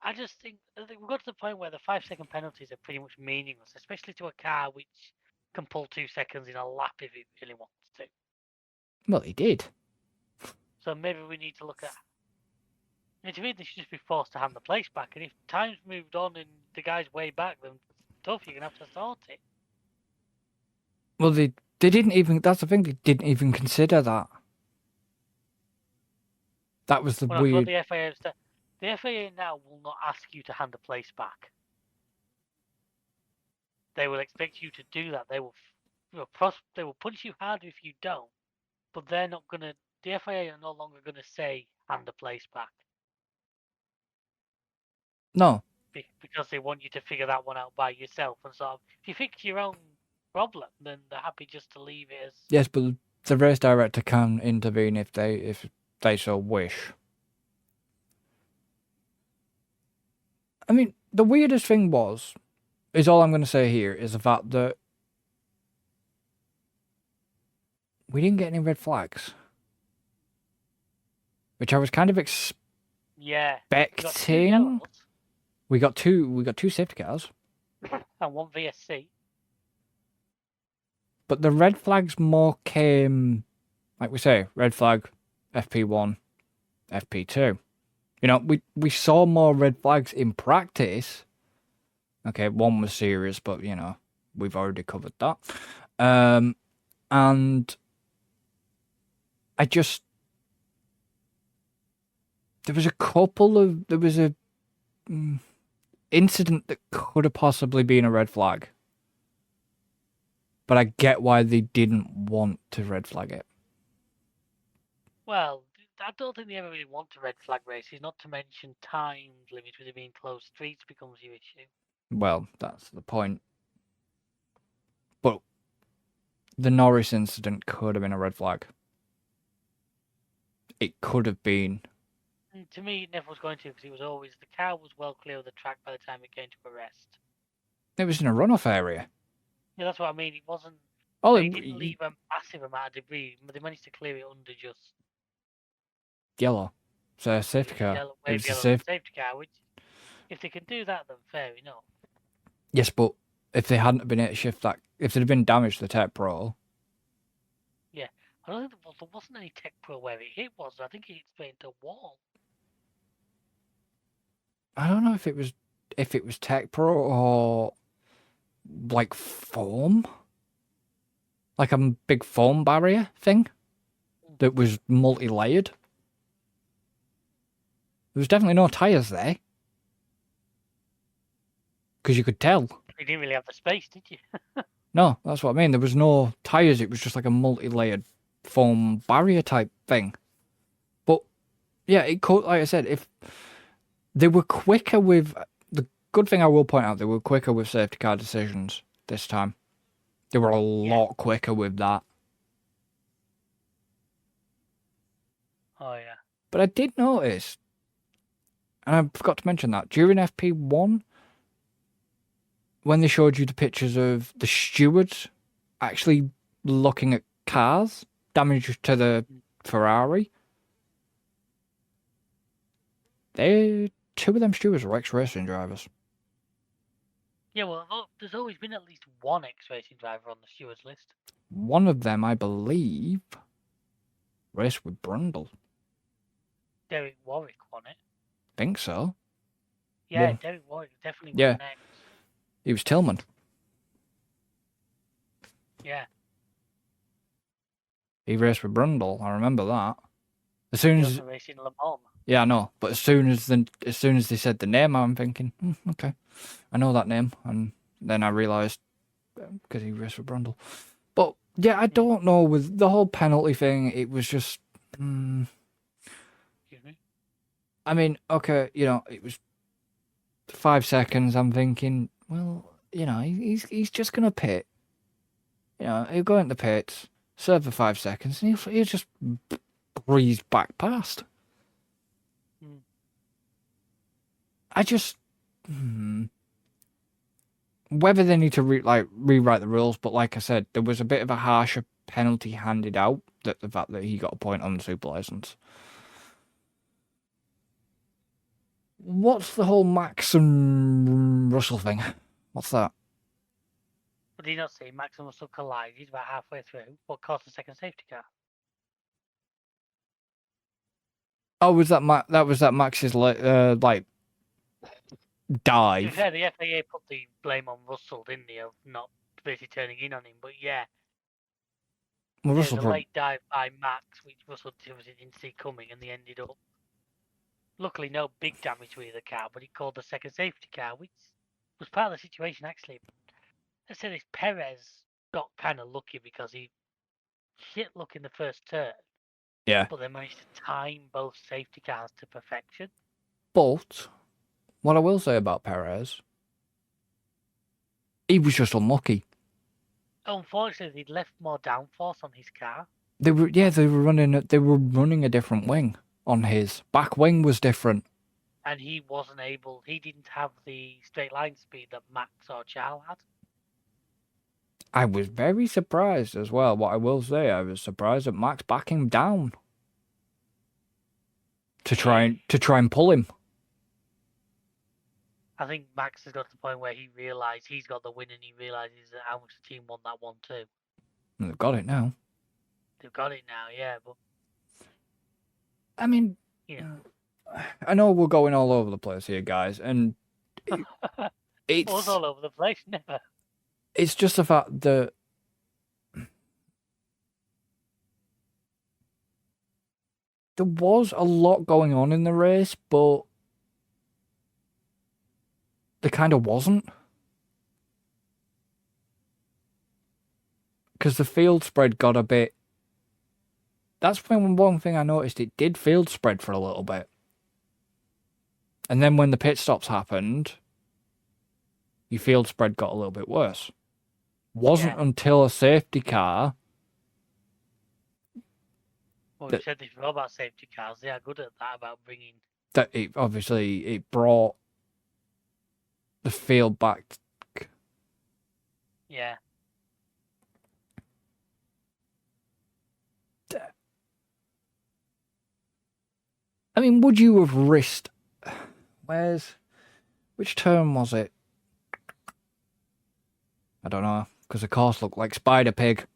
I think we've got to the point where the 5-second penalties are pretty much meaningless, especially to a car which can pull 2 seconds in a lap if it really wants to. Well, he did. So maybe we need to look at. To me, they should just be forced to hand the place back. And if time's moved on and the guy's way back, then tough. You're gonna have to sort it. Well, they didn't even. That's the thing. They didn't even consider that. That was the weird. The FIA now will not ask you to hand a place back. They will expect you to do that. They will they will punish you harder if you don't, but they're not gonna. The FIA are no longer gonna say hand the place back No. because they want you to figure that one out by yourself and sort of. If you fix your own problem, then they're happy just to leave it as. Yes, but the race director can intervene if they so wish. I mean, the weirdest thing is all I'm going to say here, is the fact that we didn't get any red flags, which I was kind of Yeah. expecting. We got two safety cars and one VSC. But the red flags more came, like we say, red flag, FP1, FP2. You know, we saw more red flags in practice. Okay, one was serious, but, you know, we've already covered that. And I just... There was a incident that could have possibly been a red flag. But I get why they didn't want to red flag it. Well, I don't think they ever really want to red flag races, not to mention time limits with it being closed streets becomes your issue. Well, that's the point. But the Norris incident could have been a red flag. It could have been. And to me, it never was going to, because it was always, the car was well clear of the track by the time it came to arrest. It was in a runoff area. Yeah, that's what I mean. It wasn't. Oh, They didn't leave a massive amount of debris, but they managed to clear it under just yellow. It's a safety car. yellow, It was a safety car. Which, if they can do that, then fair enough. Yes, but if they hadn't been able to shift that, if there'd been damage to the Tech Pro. Yeah, I don't think there wasn't any Tech Pro where it hit was. I think it hit straight into a wall. I don't know if it was Tech Pro or like foam, like a big foam barrier thing that was multi-layered. There was definitely no tyres there, because you could tell. You didn't really have the space, did you? No, that's what I mean. There was no tyres. It was just like a multi-layered foam barrier type thing. But yeah, it could, like I said, if they were quicker with... The good thing I will point out, they were quicker with safety car decisions this time. They were a lot quicker with that. Oh, yeah. But I did notice, and I forgot to mention that, during FP1, when they showed you the pictures of the stewards actually looking at cars, damage to the Ferrari, two of them stewards were ex-racing drivers. Yeah, well, there's always been at least one ex-racing driver on the stewards list. One of them, I believe, raced with Brundle. Derek Warwick won it. Think so. Yeah, Derek Warwick definitely won next. He was Tillman. Yeah. He raced with Brundle. I remember that. As soon as racing Le Mans. Yeah, I know. But as soon as they said the name, I'm thinking, okay, I know that name. And then I realised because he raced with Brundle. But yeah, I don't know, with the whole penalty thing. It was just. Excuse me? I mean, okay, you know, it was 5 seconds. I'm thinking, well, you know, he's just gonna pit. You know, he'll go into pits, serve for 5 seconds, and he'll just breeze back past. I just whether they need to rewrite the rules, but like I said, there was a bit of a harsher penalty handed out, that the fact that he got a point on the super license. What's the whole Max and Russell thing? What's that? But did you not see Max and Russell collided about halfway through? What caused the second safety car? Oh, was that Max's like dive? To be fair, the FAA put the blame on Russell, didn't they, of not basically turning in on him? But yeah, well, there's a late dive by Max, which Russell didn't see coming, and they ended up. Luckily, no big damage with the car, but he called the second safety car, which was part of the situation actually. Let's say this Perez got kind of lucky because he shit luck in the first turn, Yeah. but they managed to time both safety cars to perfection. But what I will say about Perez, he was just unlucky. Unfortunately, he'd left more downforce on his car. They were running a different wing on his. Back wing was different. And he didn't have the straight line speed that Max or Charles had. I was very surprised as well. What I will say, I was surprised that Max backed him down to try and pull him. I think Max has got to the point where he realised he's got the win and he realises how much the team won that one too. And they've got it now. They've got it now, yeah, but I mean, yeah. I know we're going all over the place here, guys, and it's was all over the place, never. It's just the fact that there was a lot going on in the race, but there kind of wasn't. Because the field spread got a bit... That's when one thing I noticed, it did field spread for a little bit. And then when the pit stops happened, your field spread got a little bit worse. Wasn't until a safety car... Well, we said this before about safety cars. They are good at that, about bringing... That it brought the field back. Yeah. I mean, would you have risked... Which turn was it? I don't know, because the course looked like Spider Pig.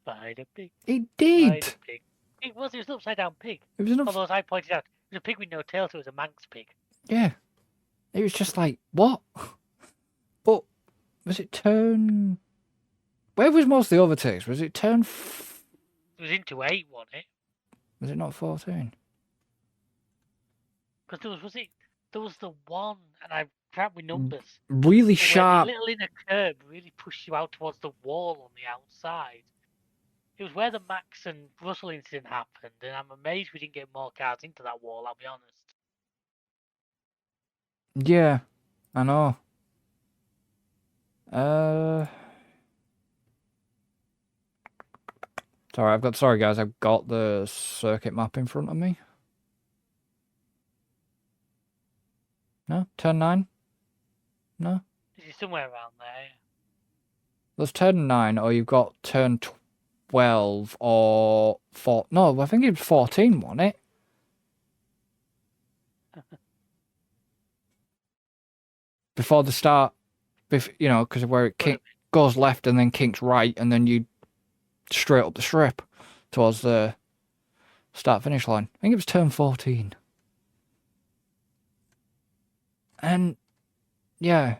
Spider Pig. It did. Spider Pig. It was an upside down pig. It was Although, as I pointed out, it was a pig with no tail, so it was a Manx pig. Yeah. It was just like, what? But, was it turn... Where was most of the overtakes? Was it turn... It was into 8, wasn't it? Was it not 14? Because there was the one, and I crap with numbers. Really sharp. A little inner curb really pushed you out towards the wall on the outside. It was where the Max and Russell incident happened, and I'm amazed we didn't get more cars into that wall, I'll be honest. Yeah, I know. Sorry guys, I've got the circuit map in front of me. No? Turn 9? No? This is somewhere around there. There's turn 9, or you've got turn 12, or 4. No, I think it was 14, wasn't it? Before the start, you know, because where it goes left and then kinks right, and then you straight up the strip towards the start-finish line. I think it was turn 14. And, yeah.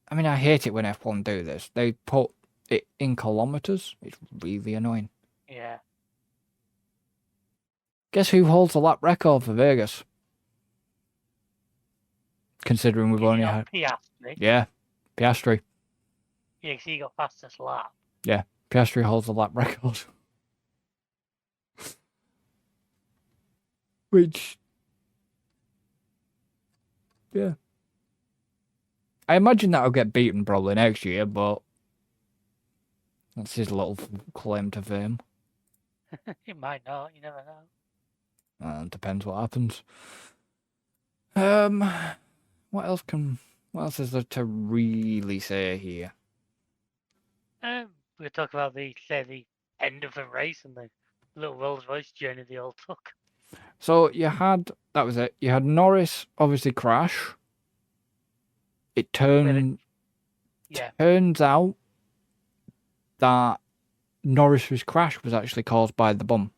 I mean, I hate it when F1 do this. They put it in kilometres. It's really annoying. Yeah. Guess who holds the lap record for Vegas? Considering we've only had... Piastri. Yeah, Piastri. Yeah, because he got fastest lap. Yeah, Piastri holds the lap record. Which... Yeah. I imagine that'll get beaten probably next year, but... That's his little claim to fame. It might not, you never know. Depends what happens. What else is there to really say here? We'll talk about the end of the race and the little Rolls Royce journey they all took. So that was it. You had Norris obviously crash. It turns out that Norris's crash was actually caused by the bump.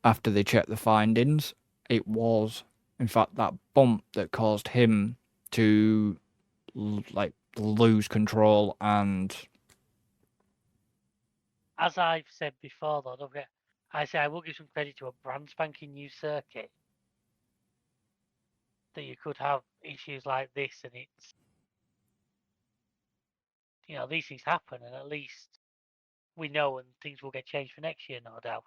After they checked the findings, it was, in fact, that bump that caused him to, lose control and... As I've said before, though, don't forget, I say I will give some credit to a brand spanking new circuit that you could have issues like this, and it's these things happen, and at least we know, and things will get changed for next year, no doubt.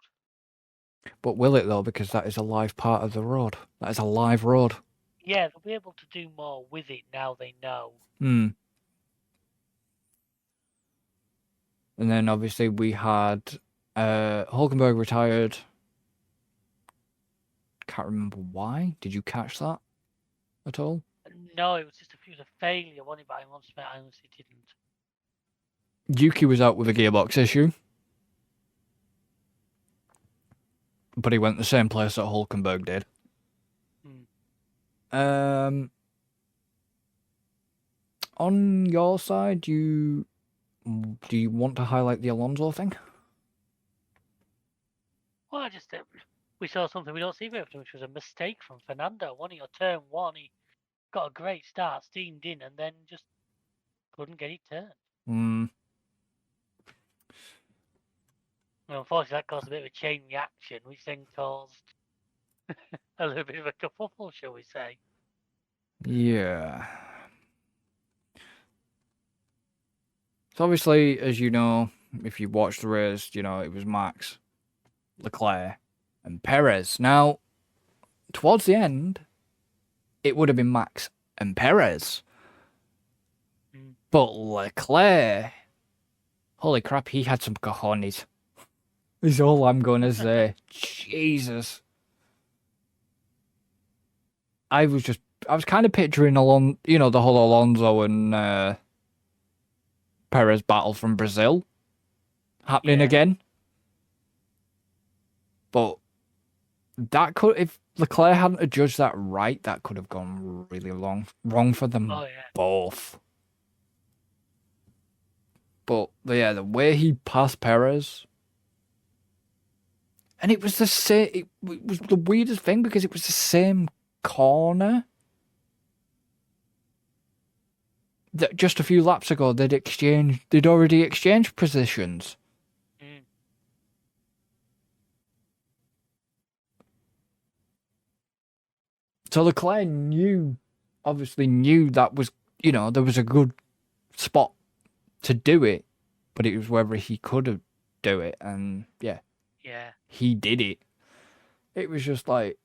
But will it though? Because that is a live part of the road. That is a live road. Yeah, they'll be able to do more with it now they know. Hmm. And then obviously we had Hulkenberg retired. Can't remember why. Did you catch that at all? No, it was just a failure, wasn't it? But I honestly didn't. Yuki was out with a gearbox issue. But he went the same place that Hulkenberg did. On your side, do you want to highlight the Alonso thing? Well, I just we saw something we don't see very often, which was a mistake from Fernando. One of your turn one, he got a great start, steamed in, and then just couldn't get it turned. Well, unfortunately, that caused a bit of a chain reaction, which then caused a little bit of a kerfuffle, shall we say. Yeah. So obviously, as you know, if you watched the race, it was Max, Leclerc, and Perez. Now, towards the end, it would have been Max and Perez. But Leclerc, holy crap, he had some cojones. Is all I'm going to say. Jesus. I was kind of picturing the whole Alonso and Perez battle from Brazil happening again. But if Leclerc hadn't judged that right, that could have gone really wrong for them both. But yeah, the way he passed Perez, and it was the same. It was the weirdest thing because it was the same corner that just a few laps ago they'd already exchanged positions. So Leclerc obviously knew that was, there was a good spot to do it, but it was whether he could have do it, and yeah, he did it. It was just like,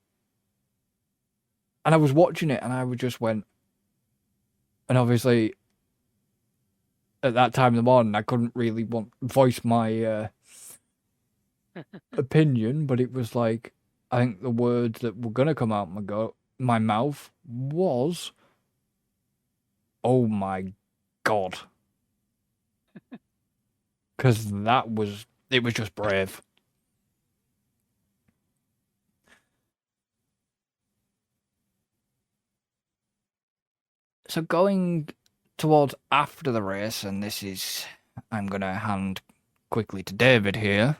and I was watching it, and I would just went, and obviously at that time in the morning, I couldn't really voice my opinion, but it was like, I think the words that were gonna come out my mouth was, "Oh my God." Because it was just brave. So going towards after the race, and I'm going to hand quickly to David here.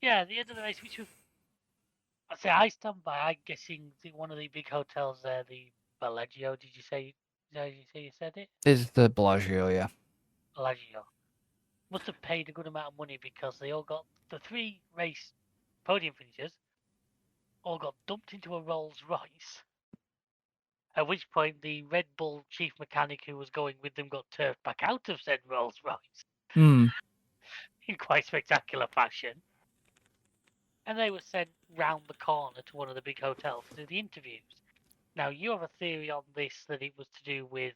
Yeah, the end of the race, which was, I stand by. I'm guessing one of the big hotels there, the Bellagio. Did you say you said it? Is the Bellagio, yeah. Bellagio must have paid a good amount of money because they all got the 3 race podium finishers all got dumped into a Rolls Royce. At which point, the Red Bull chief mechanic who was going with them got turfed back out of said Rolls Royce in quite spectacular fashion. And they were sent round the corner to one of the big hotels to do the interviews. Now, you have a theory on this that it was to do with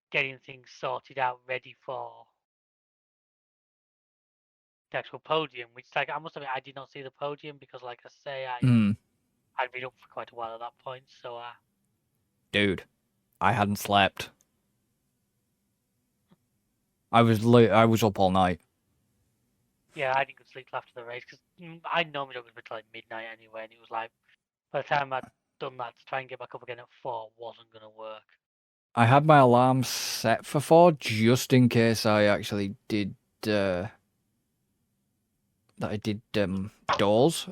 getting things sorted out, ready for the actual podium. Which, I must admit, I did not see the podium because, like I say, I'd been up for quite a while at that point. So, dude, I hadn't slept. I was up all night. Yeah, I didn't go to sleep after the race because I normally don't go to bed till like midnight anyway, and it was like by the time I'd done that to try and get back up again at 4 wasn't going to work. I had my alarm set for 4 just in case I actually did doors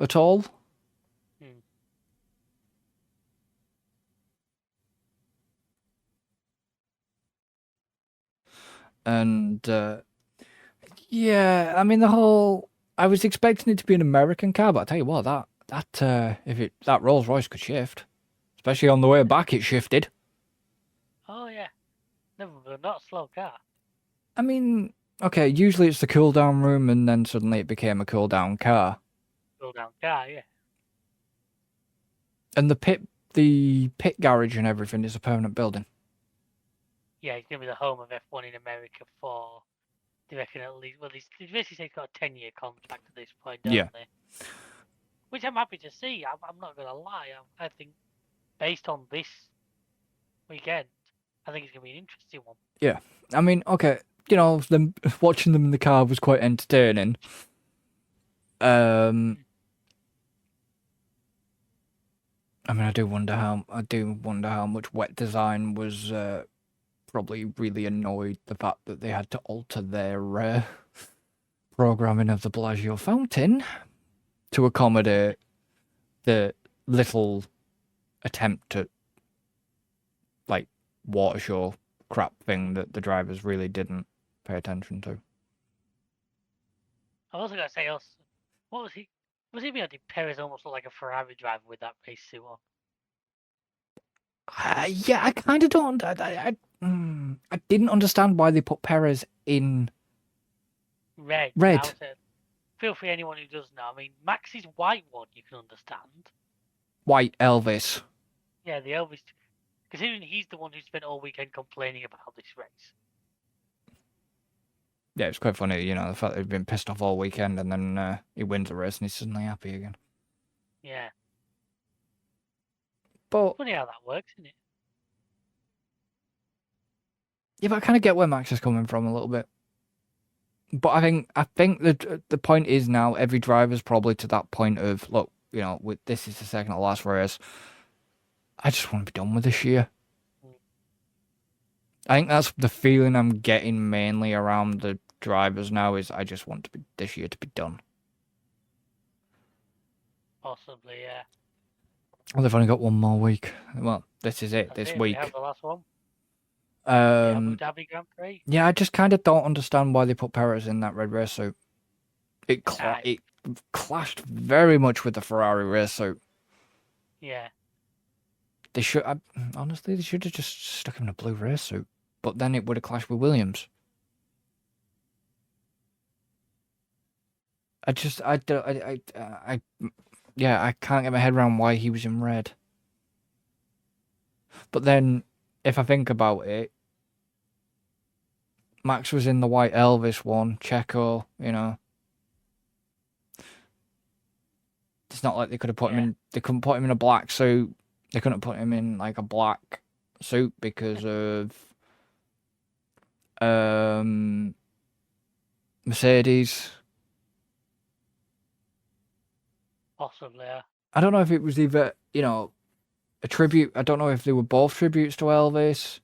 at all. And yeah, I mean I was expecting it to be an American car, but I tell you what, that Rolls Royce could shift, especially on the way back. It shifted. Oh yeah, never, but not a slow car. I mean, okay, usually it's the cool down room, and then suddenly it became a cool down car. Slow down car, yeah. And the pit garage and everything is a permanent building. Yeah, it's gonna be the home of F1 in America for. They reckon at least. Well, they basically say it's got a 10-year contract at this point, don't Yeah. they? Which I'm happy to see. I'm not gonna lie. I think based on this weekend, I think it's gonna be an interesting one. Yeah, I mean, okay, them watching them in the car was quite entertaining. I mean, I do wonder how much wet design was probably really annoyed the fact that they had to alter their programming of the Bellagio fountain to accommodate the little attempt at like water show crap thing that the drivers really didn't pay attention to. I also gotta say, also, what was he? Was he being? Did Perez almost look like a Ferrari driver with that race suit on? Yeah, I kind of don't. I didn't understand why they put Perez in Red. red. Feel free, anyone who does know. I mean, Max's white one you can understand. White Elvis. Yeah, the Elvis. Considering he's the one who spent all weekend complaining about this race. Yeah, it's quite funny, the fact that he'd been pissed off all weekend and then he wins a race and he's suddenly happy again. Yeah. But Funny how that works, isn't it? yeah, but I kind of get where Max is coming from a little bit. But I think that the point is now every driver's probably to that point of, look, this is the second to last race. I just want to be done with this year. I think that's the feeling I'm getting mainly around the drivers now is I just want this year to be done. Possibly, yeah. Well, they've only got one more week. Well, this is it. This week. We have the last one. Abu Dhabi Grand Prix. Yeah, I just kind of don't understand why they put Perez in that red race suit. It clashed very much with the Ferrari race suit. Yeah. They should honestly they should have just stuck him in a blue race suit, but then it would have clashed with Williams. I can't get my head around why he was in red. But then, if I think about it, Max was in the white Elvis one, Checo, It's not like they could have put him in. They couldn't put him in a black suit. They couldn't put him in like a black suit because of Mercedes. Possibly, yeah. I don't know if it was either, a tribute. I don't know if they were both tributes to Elvis.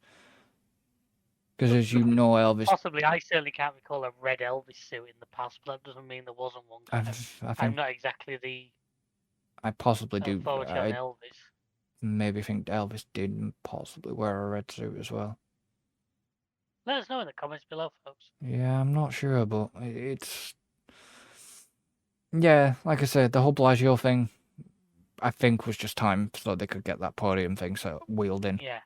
Because as you know, Elvis... Possibly, I certainly can't recall a red Elvis suit in the past, but that doesn't mean there wasn't one. I'm not exactly the... I possibly do. I Elvis. Maybe think Elvis did possibly wear a red suit as well. Let us know in the comments below, folks. Yeah, I'm not sure, but it's... Yeah, like I said, the whole Bellagio thing, I think was just time so they could get that podium thing wheeled in. Yeah.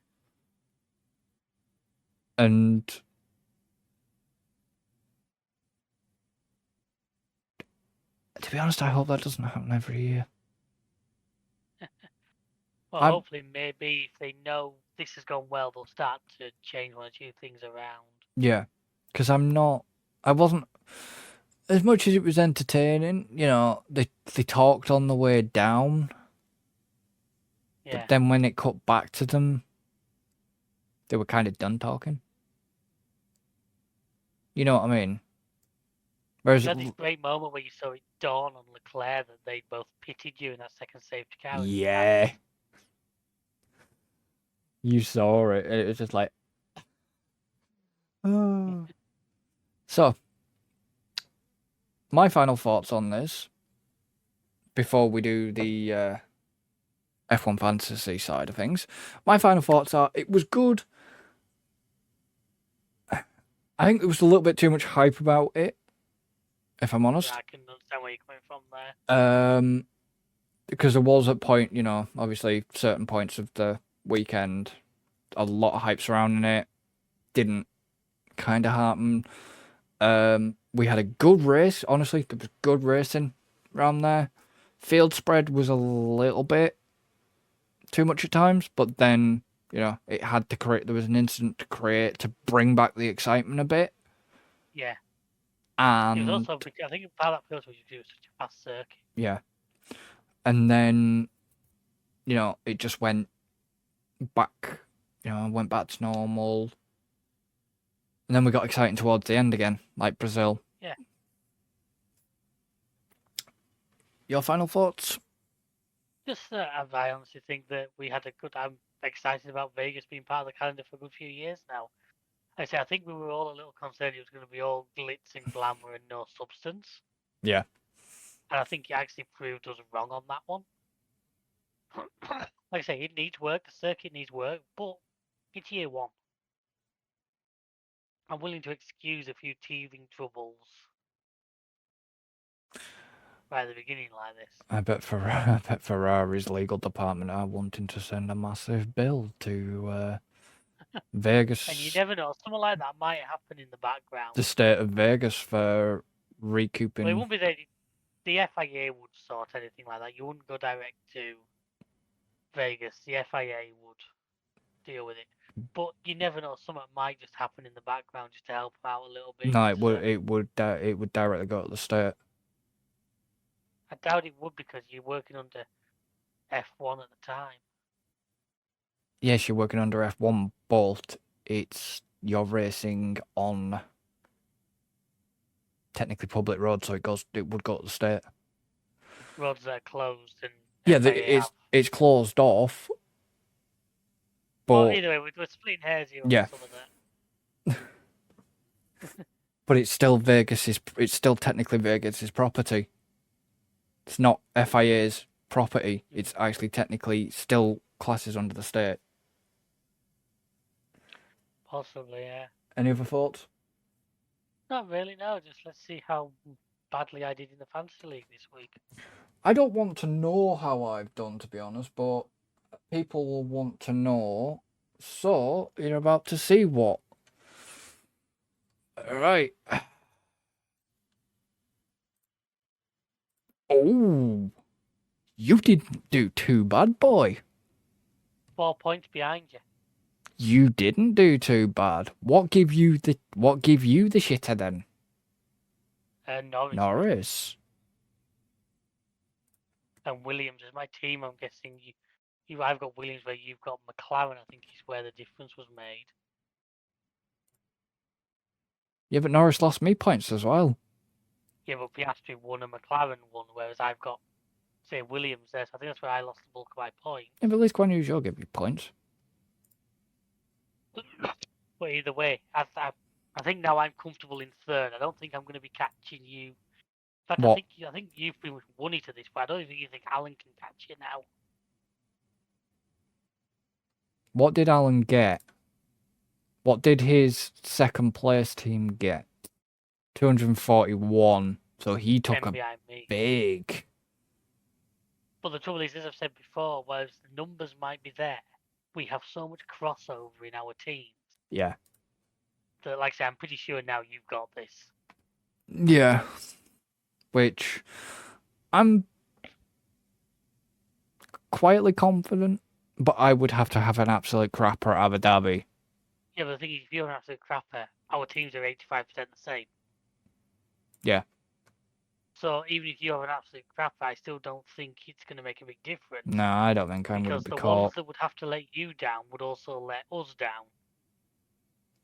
And to be honest, I hope that doesn't happen every year. Well, hopefully, maybe if they know this has gone well, they'll start to change one or two things around. Yeah, because I wasn't, as much as it was entertaining, they talked on the way down. Yeah. But then when it cut back to them, they were kind of done talking. You know what I mean? Whereas you had this great moment where you saw it dawn on Leclerc that they both pitied you in that second safety car. Yeah. You saw it. It was just like... Oh. So, my final thoughts on this, before we do the F1 fantasy side of things, my final thoughts are, it was good. I think there was a little bit too much hype about it, if I'm Yeah, honest. I can understand where you're coming from there. Because there was a point, obviously certain points of the weekend, a lot of hype surrounding it. Didn't kind of happen. We had a good race, honestly. There was good racing around there. Field spread was a little bit too much at times, but then, it had to create, there was an incident to create to bring back the excitement a bit. Yeah. And it was also, I think part of that field was due to such a fast circuit. yeah. And then, it just went back, went back to normal. And then we got exciting towards the end again, like Brazil. Yeah. Your final thoughts? Just, I honestly think that we had a good. I'm excited about Vegas being part of the calendar for a good few years now. I think we were all a little concerned it was going to be all glitz and glamour and no substance. Yeah. And I think it actually proved us wrong on that one. Like I say, it needs work. The circuit needs work, but it's year one. I'm willing to excuse a few teething troubles right at the beginning like this. I bet Ferrari's legal department are wanting to send a massive bill to Vegas. And you never know, something like that might happen in the background. The state of Vegas for recouping. Well, it won't be the FIA would sort anything like that. You wouldn't go direct to Vegas. The FIA would deal with it. But you never know, something might just happen in the background just to help out a little bit. No, it would directly go to the state. I doubt it would because you're working under F1 at the time. Yes, you're working under F1, but you're racing on technically public road, so it would go to the state. Roads that are closed and it's closed off. But well, either way, we're splitting hairs here on some of that. But it's still technically Vegas's property. It's not FIA's property. It's actually technically still classes under the state. Possibly, yeah. Any other thoughts? Not really, no. Just let's see how badly I did in the Fantasy League this week. I don't want to know how I've done, to be honest, but people will want to know. So, you're about to see what. Alright. Oh. You didn't do too bad, boy. 4 points behind you. You didn't do too bad. What give you the shitter then? Norris. And Williams is my team. I'm guessing I've got Williams where you've got McLaren. I think is where the difference was made. Yeah, but Norris lost me points as well. Yeah, but Piastri won and McLaren won, whereas I've got, say, Williams there. So I think that's where I lost the bulk of my points. Yeah, but at least Guan Yu give you points. But either way, I think now I'm comfortable in third. I don't think I'm going to be catching you. In fact, what? I think you've been won it to this, but I don't think you think Alan can catch you now. What did Alan get? What did his second place team get? 241. So he took a big. But the trouble is, as I've said before, whereas the numbers might be there, we have so much crossover in our teams. Yeah. That, like I say, I'm pretty sure now you've got this. Yeah. Which I'm quietly confident, but I would have to have an absolute crapper at Abu Dhabi. Yeah, but the thing is, if you're an absolute crapper, our teams are 85% the same. Yeah. So even if you have an absolute crapper, I still don't think it's going to make a big difference. No, I don't think I'm going to be because caught. the ones that would have to let you down would also let us down.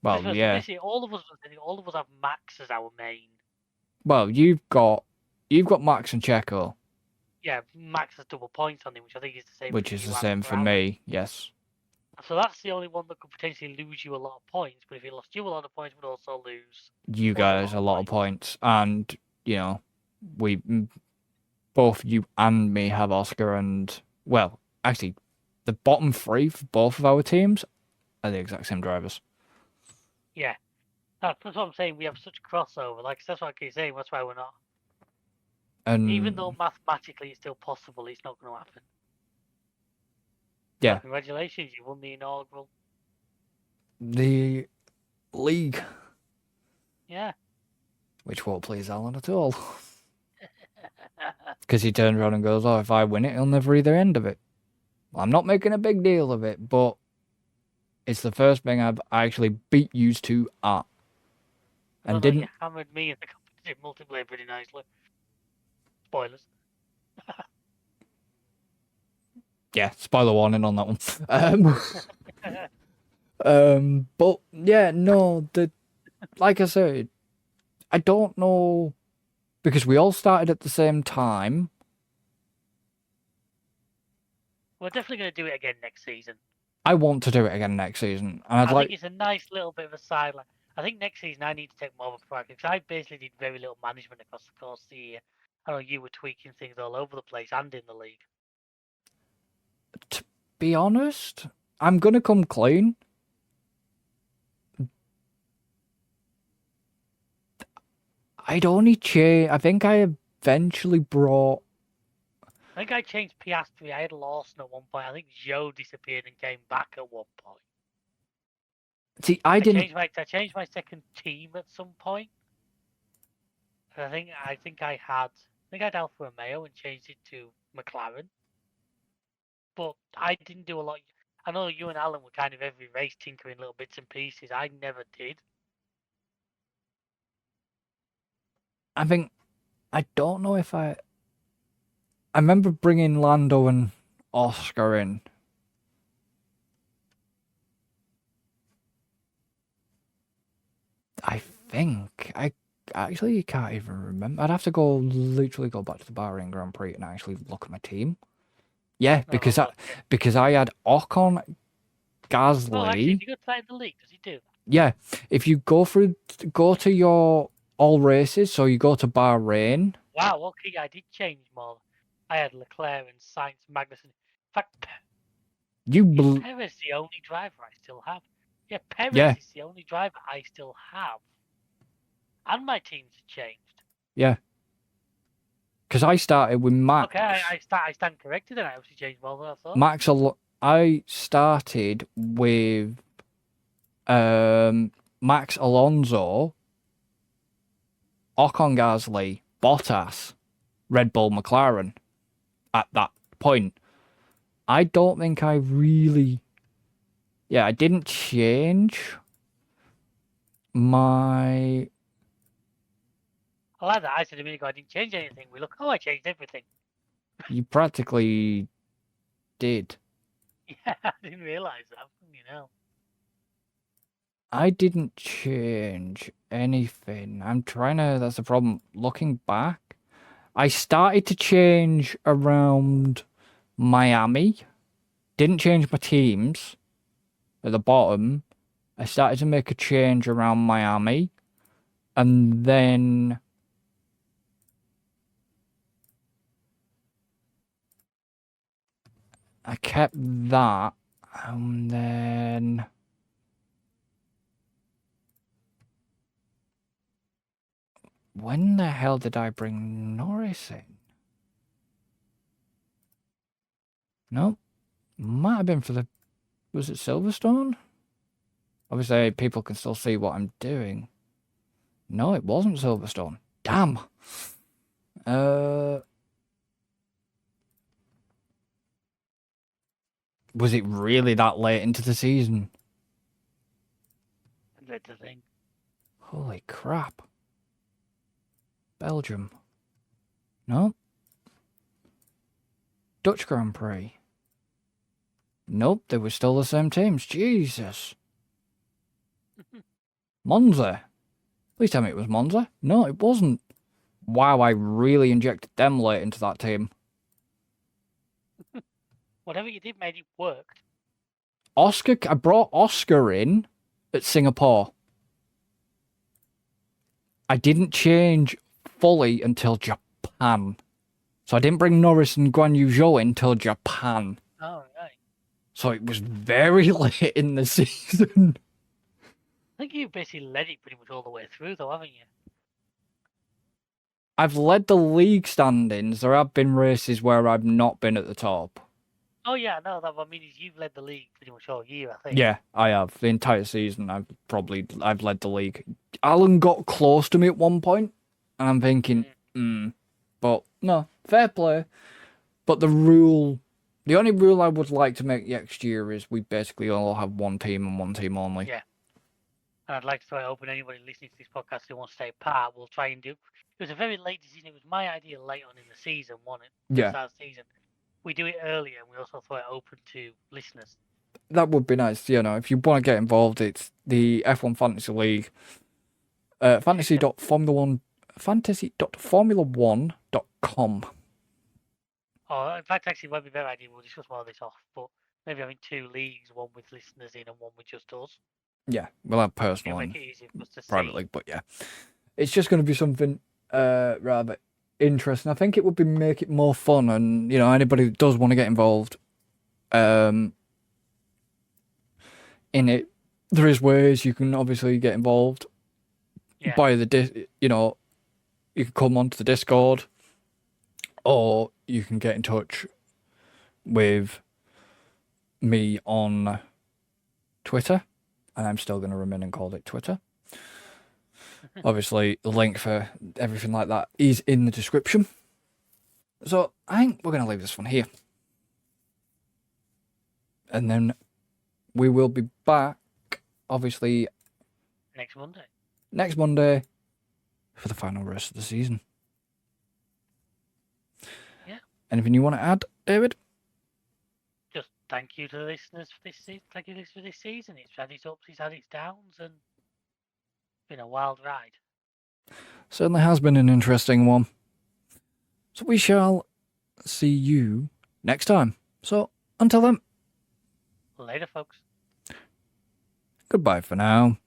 Well, yeah. All of us have Max as our main. Well, you've got Max and Checo. Yeah, Max has double points on him, which I think is the same. Which is the same for me, yes. So that's the only one that could potentially lose you a lot of points. But if he lost you a lot of points, would also lose you guys a lot of points. And we both you and me have Oscar, and well, actually, the bottom three for both of our teams are the exact same drivers. Yeah, That's what I'm saying. We have such crossover. Like that's what I keep saying. That's why we're not. And Even though mathematically it's still possible, it's not going to happen. yeah, Well, congratulations, you won the inaugural. the league, Yeah. which won't please Alan at all. Because he turns around and goes, "Oh, if I win it, he'll never read the end of it." Well, I'm not making a big deal of it, but it's the first thing I've actually beat you two at. And didn't you hammered me in the competitive multiplayer pretty nicely. Spoilers. Yeah, spoiler warning on that one. But yeah, no, like I said, I don't know, because we all started at the same time. We're definitely going to do it again next season. I want to do it again next season. And I think it's a nice little bit of a sideline. I think next season I need to take more of a proactive, because I basically did very little management across the course of the year. I know you were tweaking things all over the place and in the league. To be honest, I'm going to come clean. I'd only change. I think I eventually brought. I think I changed Piastri. I had Lawson at one point. I think Joe disappeared and came back at one point. See, I didn't. I changed my second team at some point. I think I had Alfa Romeo and changed it to McLaren. But I didn't do a lot. I know you and Alan were kind of every race tinkering little bits and pieces. I never did. I think. I don't know if I remember bringing Lando and Oscar in. I think I actually can't even remember. I'd have to literally go back to the Bahrain Grand Prix and actually look at my team. Yeah, because I had Ocon, Gasly. Oh, actually, did you go to the league? Does he do that? Yeah, if you go to your all races, so you go to Bahrain. Wow, okay, I did change more. I had Leclerc and Sainz, Magnussen. In fact, Perez is the only driver I still have. Yeah, Perez is the only driver I still have. And my teams have changed. Yeah. Because I started with Max. Okay, I stand corrected, and I obviously changed more than I thought. I started with Max Alonso, Ocon, Gasly, Bottas, Red Bull, McLaren at that point. I don't think I really... Yeah, I didn't change my... I like that. I said a minute ago I didn't change anything. I changed everything. You practically did. Yeah, I didn't realise that. You know. I didn't change anything. That's the problem. Looking back, I started to change around Miami. Didn't change my teams at the bottom. I started to make a change around Miami. And then I kept that. And then when the hell did I bring Norris in? Nope. Might have been for the... Was it Silverstone? Obviously, people can still see what I'm doing. No, it wasn't Silverstone. Damn. Was it really that late into the season? That's the thing. Holy crap. Belgium. No. Dutch Grand Prix. Nope, they were still the same teams. Jesus. Monza. Please tell me it was Monza. No, it wasn't. Wow, I really injected them late into that team. Whatever you did made it work. I brought Oscar in at Singapore. I didn't change fully until Japan. So I didn't bring Norris and Guan Yu Zhou in until Japan. Oh, right. So it was very late in the season. think you basically led it pretty much all the way through, though, haven't you? I've led the league standings. There have been races where I've not been at the top. Oh yeah, no, that what I mean is you've led the league pretty much all year, I think. Yeah, I have. The entire season, I've led the league. Alan got close to me at one point, and I'm thinking, but no, fair play. But the only rule I would like to make next year is we basically all have one team and one team only. Yeah. And I'd like to throw it open anybody listening to this podcast who wants to take part. We'll try and do. It was a very late decision. It was my idea late on in the season, wasn't it? Yeah. Start of the season. We do it earlier, and we also throw it open to listeners. That would be nice. You know, if you want to get involved, it's the F1 Fantasy League. Fantasy.formula1.com. Oh, in fact, actually, it might be a better idea. We'll discuss more of this off, but maybe having 2 leagues, one with listeners in and one with just us. Yeah, we'll have personal and make it easier for us to private see. league, but yeah, it's just going to be something rather interesting. I think it would make it more fun, and you know, anybody that does want to get involved, in it, there is ways you can obviously get involved. Yeah. By you know, you can come onto the Discord, or you can get in touch with me on Twitter, and I'm still going to remain and call it Twitter. Obviously, the link for everything like that is in the description. So I think we're going to leave this one here. And then we will be back, obviously, Next Monday for the final race of the season. Yeah. Anything you want to add, David? Just thank you to the listeners for this season. Thank you for this season. It's had its ups, it's had its downs, and it's been a wild ride. Certainly has been an interesting one. So we shall see you next time. So until then. Later, folks. Goodbye for now.